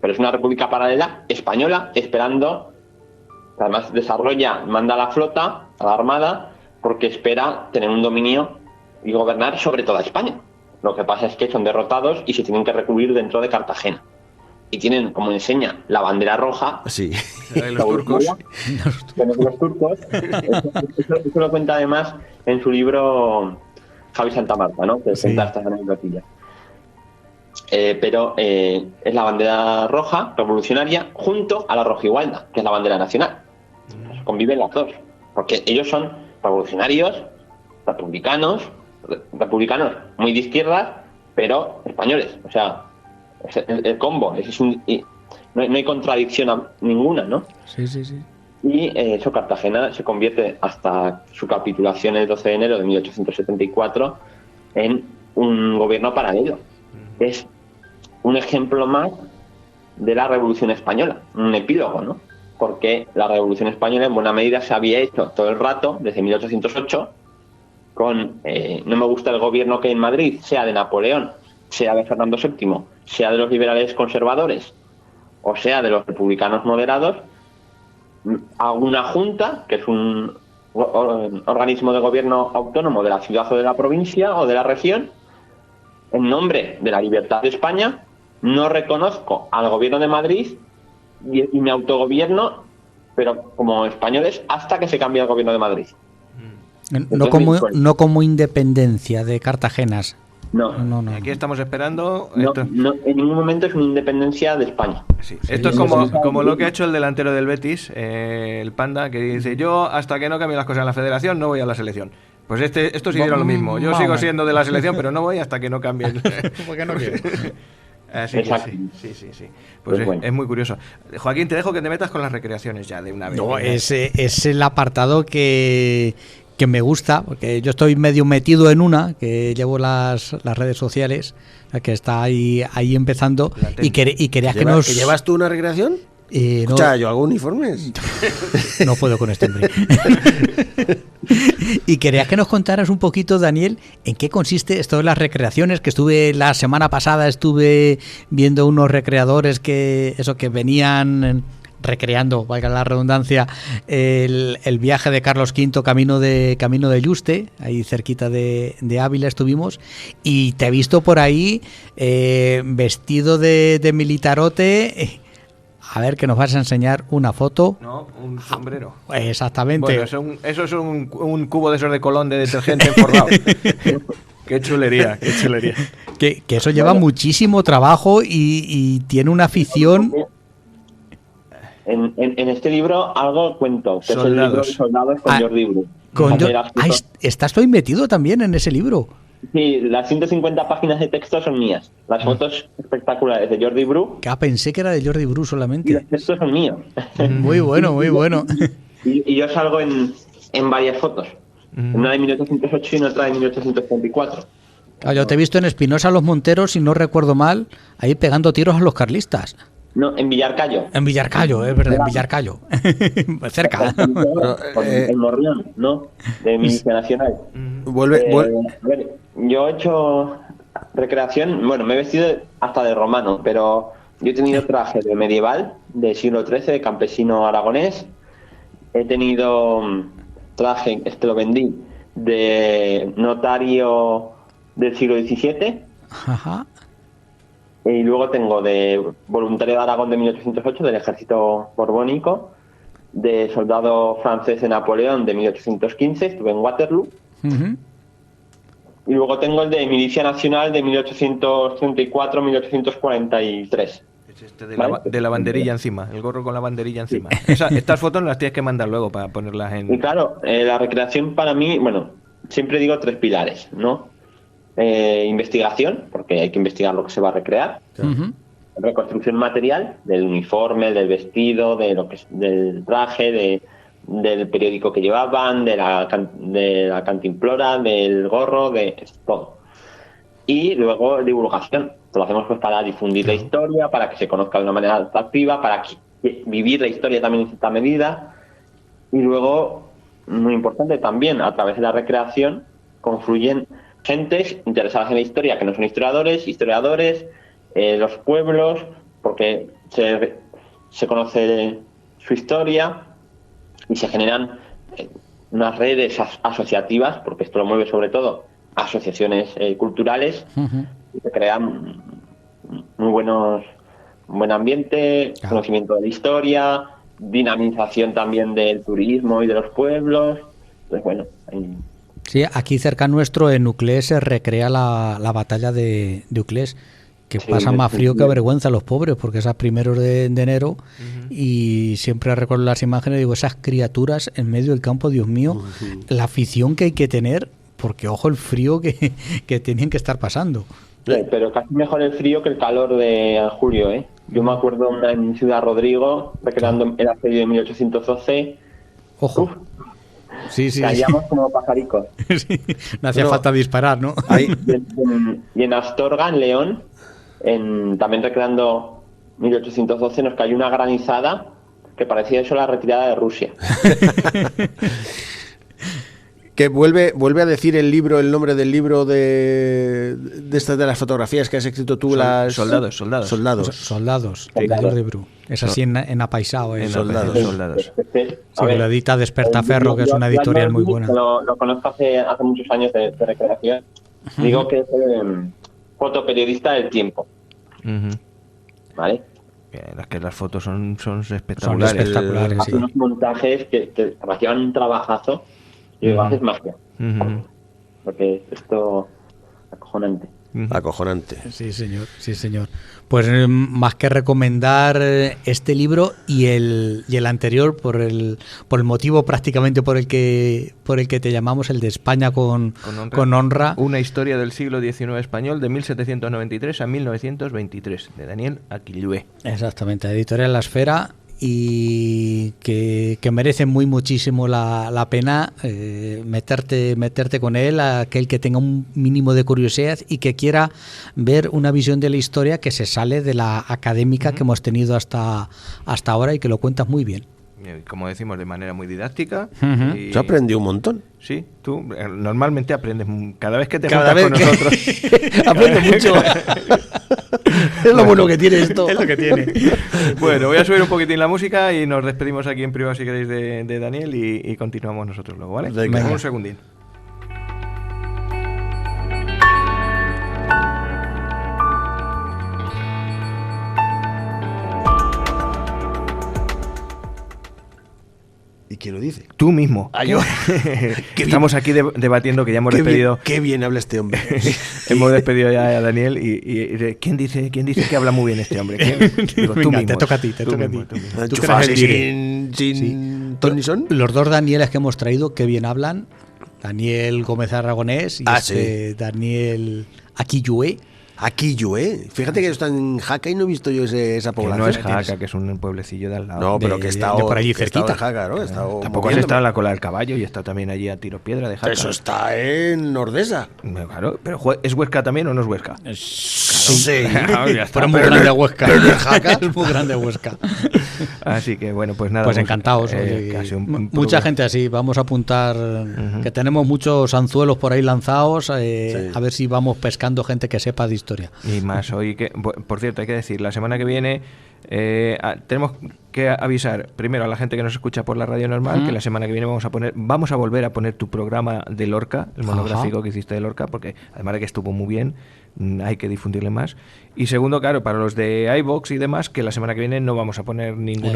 pero es una república paralela española, esperando, además manda a la flota, a la armada, porque espera tener un dominio y gobernar sobre toda España. Lo que pasa es que son derrotados y se tienen que recluir dentro de Cartagena. Y tienen, como enseña, la bandera roja. Sí. Los turcos. Los turcos. Eso lo cuenta además en su libro Javi Santamarta, ¿no? Que cuenta estas anecdotillas. Pero es la bandera roja revolucionaria junto a la rojigualda, que es la bandera nacional. Conviven las dos, porque ellos son revolucionarios, republicanos muy de izquierdas, pero españoles. O sea, el combo, no hay contradicción ninguna, ¿no? Sí. Y eso, Cartagena se convierte hasta su capitulación el 12 de enero de 1874 en un gobierno paralelo. Es un ejemplo más de la Revolución Española, un epílogo, ¿no? Porque la Revolución Española en buena medida se había hecho todo el rato, desde 1808, con no me gusta el gobierno que hay en Madrid, sea de Napoleón, sea de Fernando VII, sea de los liberales conservadores, o sea de los republicanos moderados, a una junta, que es un organismo de gobierno autónomo de la ciudad o de la provincia o de la región, en nombre de la libertad de España, no reconozco al gobierno de Madrid y me autogobierno, pero como españoles, hasta que se cambie el gobierno de Madrid. No como independencia de Cartagenas. No. Aquí estamos esperando. No, en ningún momento es una independencia de España. Sí. Esto es como lo que ha hecho el delantero del Betis, el Panda, que dice: yo hasta que no cambie las cosas en la federación no voy a la selección. Pues esto sí era lo mismo. Yo sigo siendo de la selección, pero no voy hasta que no cambie. Porque no quiero. Así que sí. Pues bueno. Es muy curioso. Joaquín, te dejo que te metas con las recreaciones ya de una vez. No, es el apartado que me gusta, porque yo estoy medio metido en una, que llevo las redes sociales, que está ahí empezando, y querías que nos... ¿Llevas tú una recreación? No, yo hago uniformes. No puedo con este hombre. Y querías que nos contaras un poquito, Daniel, en qué consiste esto de las recreaciones, que la semana pasada estuve viendo unos recreadores que venían recreando, valga la redundancia, el viaje de Carlos V camino de Yuste, ahí cerquita de Ávila estuvimos, y te he visto por ahí vestido de militarote. A ver, que nos vas a enseñar una foto. No, un sombrero. Exactamente. Bueno, eso es un cubo de esos de Colón de detergente enforrado. Qué chulería. Que eso lleva muchísimo trabajo y tiene una afición. En este libro algo cuento, que es el libro de Soldados con Jordi Bru. ¿Estás tú metido también en ese libro? Sí, las 150 páginas de texto son mías. Las fotos espectaculares de Jordi Bru. Pensé que era de Jordi Bru solamente. Y los textos son míos. Muy bueno, muy bueno. Y yo salgo en varias fotos. Una de 1808 y otra de 1834. Yo te he visto en Espinosa Los Monteros, si no recuerdo mal, ahí pegando tiros a los carlistas. No, en Villarcayo. En Villarcayo, es verdad, en Villarcayo. Cerca. El Morrión, ¿no? De Milicia Nacional. A ver, yo he hecho recreación, bueno, me he vestido hasta de romano, pero yo he tenido traje de medieval, de siglo XIII, de campesino aragonés. He tenido traje, lo vendí, de notario del siglo XVII. Ajá. Y luego tengo de voluntario de Aragón de 1808, del ejército borbónico, de soldado francés de Napoleón de 1815, estuve en Waterloo. Y luego tengo el de Milicia Nacional de 1834-1843. Es de la banderilla encima, el gorro con la banderilla encima. Estas fotos las tienes que mandar luego para ponerlas en... Y claro, la recreación para mí, bueno, siempre digo 3 pilares, ¿no? Investigación, porque hay que investigar lo que se va a recrear. Reconstrucción material, del uniforme, del vestido, del traje, del periódico que llevaban, de la cantimplora, del gorro, de todo. Y luego divulgación. Lo hacemos pues para difundir la historia, para que se conozca de una manera atractiva, para vivir la historia también en cierta medida. Y luego, muy importante también, a través de la recreación confluyen gentes interesadas en la historia, que no son historiadores, los pueblos, porque se conoce su historia y se generan unas redes asociativas, porque esto lo mueve sobre todo asociaciones culturales, y se crean muy buen ambiente, conocimiento de la historia, dinamización también del turismo y de los pueblos. Entonces, bueno, sí, aquí cerca nuestro, en Uclés, se recrea la batalla de Uclés, que pasa más frío que vergüenza los pobres, porque es a primeros de enero, y siempre recuerdo las imágenes y digo, esas criaturas en medio del campo, Dios mío, la afición que hay que tener, porque ojo el frío que tienen que estar pasando. Sí, pero casi mejor el frío que el calor de julio, ¿eh? Yo me acuerdo en Ciudad Rodrigo, recreando el asedio de 1812. Ojo. Uf. Sí. Caíamos como pajaricos. Sí, no hacía falta disparar, ¿no? Y en Astorga, en León, también recreando 1812, nos cayó una granizada que parecía eso la retirada de Rusia. Que vuelve a decir el nombre del libro de estas de las fotografías que has escrito tú, las soldados. De Jordi Bru. Es así en apaisado. Soldados. Sí, lo edita Despertaferro, que es una editorial muy buena. Lo conozco hace muchos años de recreación. Digo que es fotoperiodista del tiempo. ¿Vale? Es que las fotos son espectaculares. Son espectaculares, sí. Unos montajes que hacían un trabajazo. Y lo haces magia. Porque esto acojonante. Acojonante. Sí, señor. Pues más que recomendar este libro y el anterior por el motivo prácticamente por el que te llamamos, el de España con honra. Una historia del siglo XIX español de 1793 a 1923 de Daniel Aquillué. Exactamente, editorial La Esfera. Y que merece muchísimo la pena meterte con él, aquel que tenga un mínimo de curiosidad y que quiera ver una visión de la historia que se sale de la académica que hemos tenido hasta ahora y que lo cuentas muy bien. Como decimos, de manera muy didáctica. Yo aprendí un montón. Sí, tú normalmente aprendes cada vez que te juntas con nosotros. Aprendes mucho. Es lo bueno que tiene esto. Es lo que tiene. Bueno, voy a subir un poquitín la música y nos despedimos aquí en privado si queréis de Daniel y continuamos nosotros luego, ¿vale? Venga. Un segundín. ¿Y quién lo dice? Tú mismo. Yo. Que estamos aquí debatiendo, que ya hemos despedido. Qué bien habla este hombre. Hemos despedido ya a Daniel y ¿quién dice que habla muy bien este hombre? Digo, tú mismo, te toca a ti. Sin ton ni son. Los dos Danieles que hemos traído, qué bien hablan. Daniel Gómez Aragonés y Daniel Aquillué. Aquillué. Fíjate que está en Jaca y no he visto yo esa población. Que no es Jaca, que es un pueblecillo de al lado. No, pero que está por allí cerquita. En Jaca, ¿no? Tampoco has estado en la Cola del Caballo y está también allí a tiro piedra de Jaca. Eso está en Nordesa. Claro, pero ¿es Huesca también o no es Huesca? Sí. Ya está. Pero es muy grande Huesca. Pero es Jaca. Es muy grande Huesca. Así que bueno, pues nada. Pues encantados. Mucha gente así. Vamos a apuntar que tenemos muchos anzuelos por ahí lanzados. A ver si vamos pescando gente que sepa de historia. Y más hoy que, por cierto, hay que decir, la semana que viene tenemos que avisar primero a la gente que nos escucha por la radio normal que la semana que viene vamos a volver a poner tu programa de Lorca, el monográfico que hiciste de Lorca, porque además de que estuvo muy bien, hay que difundirle más. Y segundo, claro, para los de iVoox y demás, que la semana que viene no vamos a poner ningún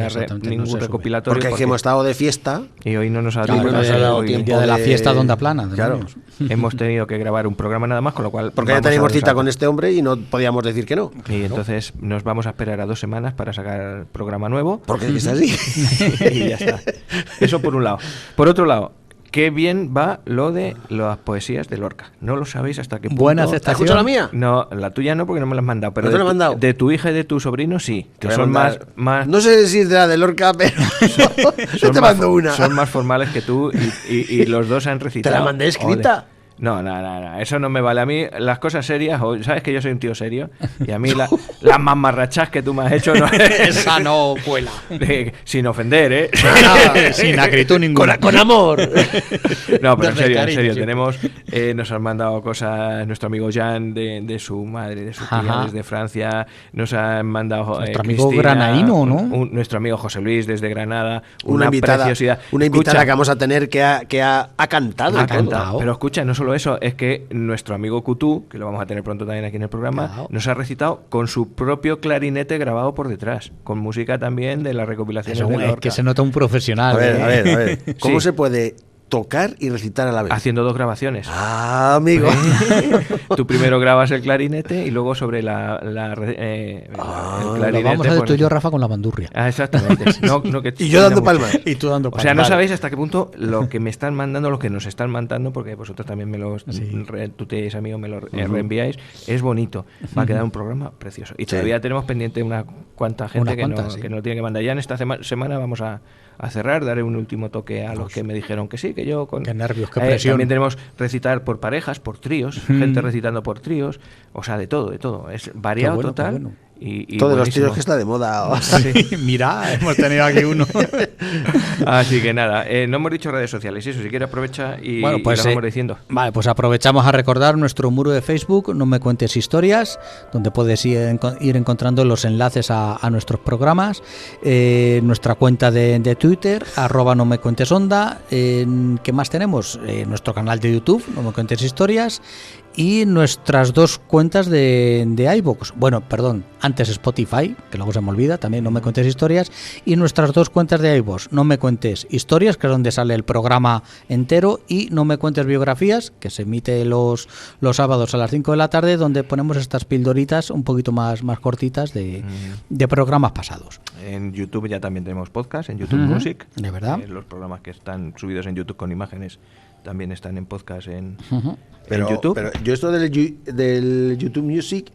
recopilatorio. Porque hemos estado de fiesta. Y hoy no nos ha dado tiempo. El día de la fiesta de Onda Plana. Claro. Hemos tenido que grabar un programa nada más, con lo cual... Porque ya teníamos cita con este hombre y no podíamos decir que no. Y entonces nos vamos a esperar a 2 semanas para sacar programa nuevo. Porque es así. Y ya está. Eso por un lado. Por otro lado, qué bien va lo de las poesías de Lorca. No lo sabéis hasta qué punto. Buena aceptación. ¿Has escuchado la mía? No, la tuya no, porque no me la has mandado. Pero ¿No te la he mandado? de tu hija y de tu sobrino sí. Que son más... No sé si es de la de Lorca, pero yo te mando una. Son más formales que tú y los dos han recitado. ¿Te la mandé escrita? No, eso no me vale. A mí las cosas serias, sabes que yo soy un tío serio, y a mí las mamarrachas que tú me has hecho no esa no cuela. Sin ofender, ¿eh? Sin acritud ninguna. Con amor. No, pero en serio, tenemos, nos han mandado cosas, nuestro amigo Jan de su madre, de su tía desde Francia, nos han mandado nuestro amigo granaíno, ¿no? Nuestro amigo José Luis desde Granada, una preciosidad. Una invitada que vamos a tener que ha cantado. Ha cantado. Pero escucha, no solo eso, es que nuestro amigo Cutú, que lo vamos a tener pronto también aquí en el programa, nos ha recitado con su propio clarinete grabado por detrás, con música también de la recopilación de Lorca. Es que se nota un profesional. A ver. ¿Cómo se puede tocar y recitar a la vez? Haciendo 2 grabaciones. Ah, amigo. Tú primero grabas el clarinete y luego sobre el clarinete. Lo vamos a hacer tú y yo, Rafa, con la bandurria. Exactamente. Y yo dando palmas. Y tú dando palmas. O sea, no sabéis hasta qué punto lo que me están mandando, lo que nos están mandando, porque vosotros también me los tuteáis, amigos, me lo reenviáis. Es bonito. Va a quedar un programa precioso. Y todavía tenemos pendiente una cuanta gente que nos tiene que mandar. Ya en esta semana vamos a cerrar, daré un último toque a los que me dijeron que sí, que yo con... Qué nervios, qué presión. También tenemos recitar por parejas, por tríos, gente recitando por tríos, o sea, de todo, es variado total. Y todos los tríos que está de moda. Sí. Mira, hemos tenido aquí uno. Así que nada, no hemos dicho redes sociales, eso, si quieres aprovecha y lo vamos diciendo. Vale, pues aprovechamos a recordar nuestro muro de Facebook, No Me Cuentes Historias, donde puedes ir encontrando los enlaces a nuestros programas, nuestra cuenta de Twitter, @NoMeCuentesOnda, ¿qué más tenemos? Nuestro canal de YouTube, No Me Cuentes Historias, y nuestras 2 cuentas de iVoox. Bueno, perdón, antes Spotify, que luego se me olvida, también No Me Cuentes Historias, y nuestras 2 cuentas de iVoox, No Me Cuentes Historias, que es donde sale el programa entero, y No Me Cuentes Biografías, que se emite los sábados a las 5 de la tarde, donde ponemos estas pildoritas un poquito más cortitas de programas pasados. En YouTube ya también tenemos podcast, en YouTube Music. ¿De verdad? Los programas que están subidos en YouTube con imágenes también están en podcast en YouTube. Pero yo esto del YouTube Music,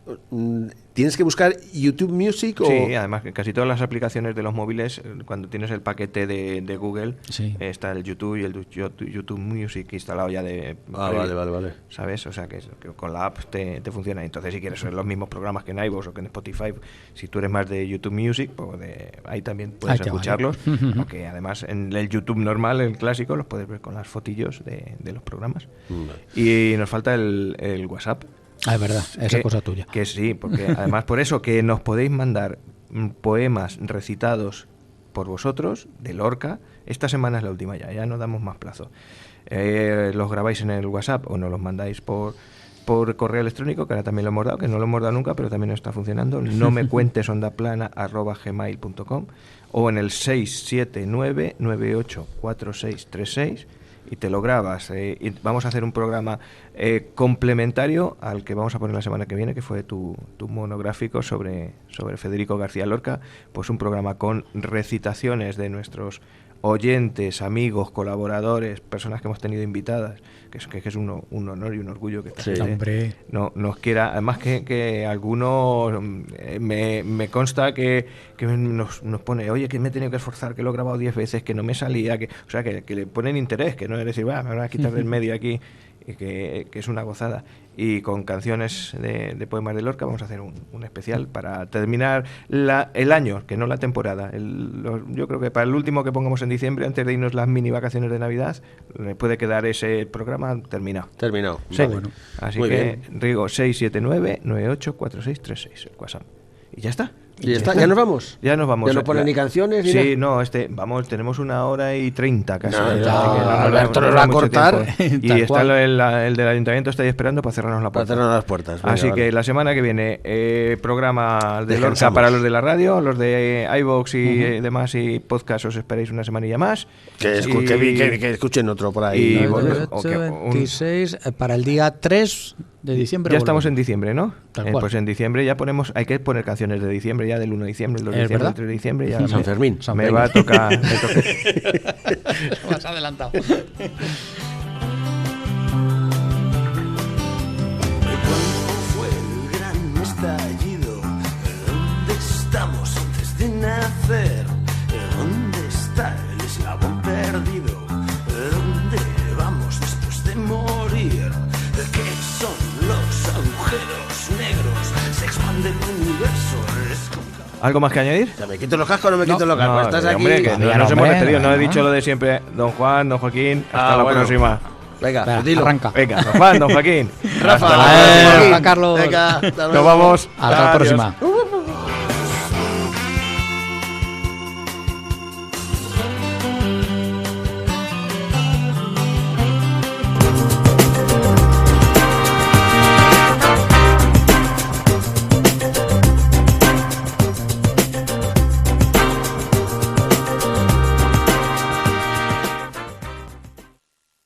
¿tienes que buscar YouTube Music? Sí, además casi todas las aplicaciones de los móviles, cuando tienes el paquete de Google, está el YouTube y el YouTube Music instalado ya de... Vale. ¿Sabes? O sea que con la app te funciona. Entonces si quieres los mismos programas que en iVoox o que en Spotify, si tú eres más de YouTube Music, pues ahí también puedes escucharlos. Aunque además en el YouTube normal, el clásico, los puedes ver con las fotillos de los programas. Y nos falta el WhatsApp. Es verdad, esa cosa tuya. Que sí, porque además por eso que nos podéis mandar poemas recitados por vosotros de Lorca. Esta semana es la última ya no damos más plazo. Los grabáis en el WhatsApp o nos los mandáis por correo electrónico, que ahora también lo hemos dado, que no lo hemos dado nunca, pero también está funcionando. No me cuentes ondaplana@gmail.com o en el 679984636 y te lo grabas. Y vamos a hacer un programa complementario al que vamos a poner la semana que viene, que fue tu monográfico sobre Federico García Lorca, pues un programa con recitaciones de nuestros oyentes, amigos, colaboradores, personas que hemos tenido invitadas, que es un honor y un orgullo que esta gente nos quiera. Además que algunos me consta que nos pone, oye, que me he tenido que esforzar, que lo he grabado 10 veces, que no me salía, o sea, que le ponen interés, que no es decir, me van a quitar del medio aquí, que es una gozada. Y con canciones de poemas de Lorca vamos a hacer un especial para terminar el año, que no la temporada. Yo creo que para el último que pongamos en diciembre, antes de irnos las mini vacaciones de Navidad, puede quedar ese programa terminado. Sí. Bueno. Así muy que, bien. Rigo, 679-984636, el WhatsApp. Y ya está. ¿Y ya está? ¿Ya nos vamos? Ya nos vamos. ¿Ya no ponen ni canciones? Ni sí, nada? No, tenemos 1:30 casi. Alberto nos va a cortar. Y está el del ayuntamiento está ahí esperando para cerrarnos la puerta. Para cerrarnos las puertas. Venga, así que la semana que viene, programa de Lorca para los de la radio, los de iVoox y demás y podcast, os esperáis una semanilla más. Que escuchen otro por ahí. Y bueno, 26 para el día 3 de diciembre. Ya estamos en diciembre, ¿no? Pues en diciembre ya hay que poner canciones de diciembre, ya del 1 de diciembre, el 2 de diciembre, el 3 de diciembre. Ya San Fermín. Me va a tocar. Me has adelantado. ¿Cuándo fue el gran estallido? ¿Dónde estamos antes de nacer? ¿Dónde está el eslabón perdido? ¿Dónde vamos después de morir? ¿Qué son los agujeros negros? Se expande el universo. ¿Algo más que añadir? ¿Me quito los cascos o no me quito los cascos? No, ¿Estás aquí? Hombre, que nos hemos despedido. No he dicho lo de siempre. Don Juan, don Joaquín, hasta la próxima. Venga, arranca. Venga, don Juan, don Joaquín. Rafa, Carlos. Venga, nos vamos. Hasta la próxima.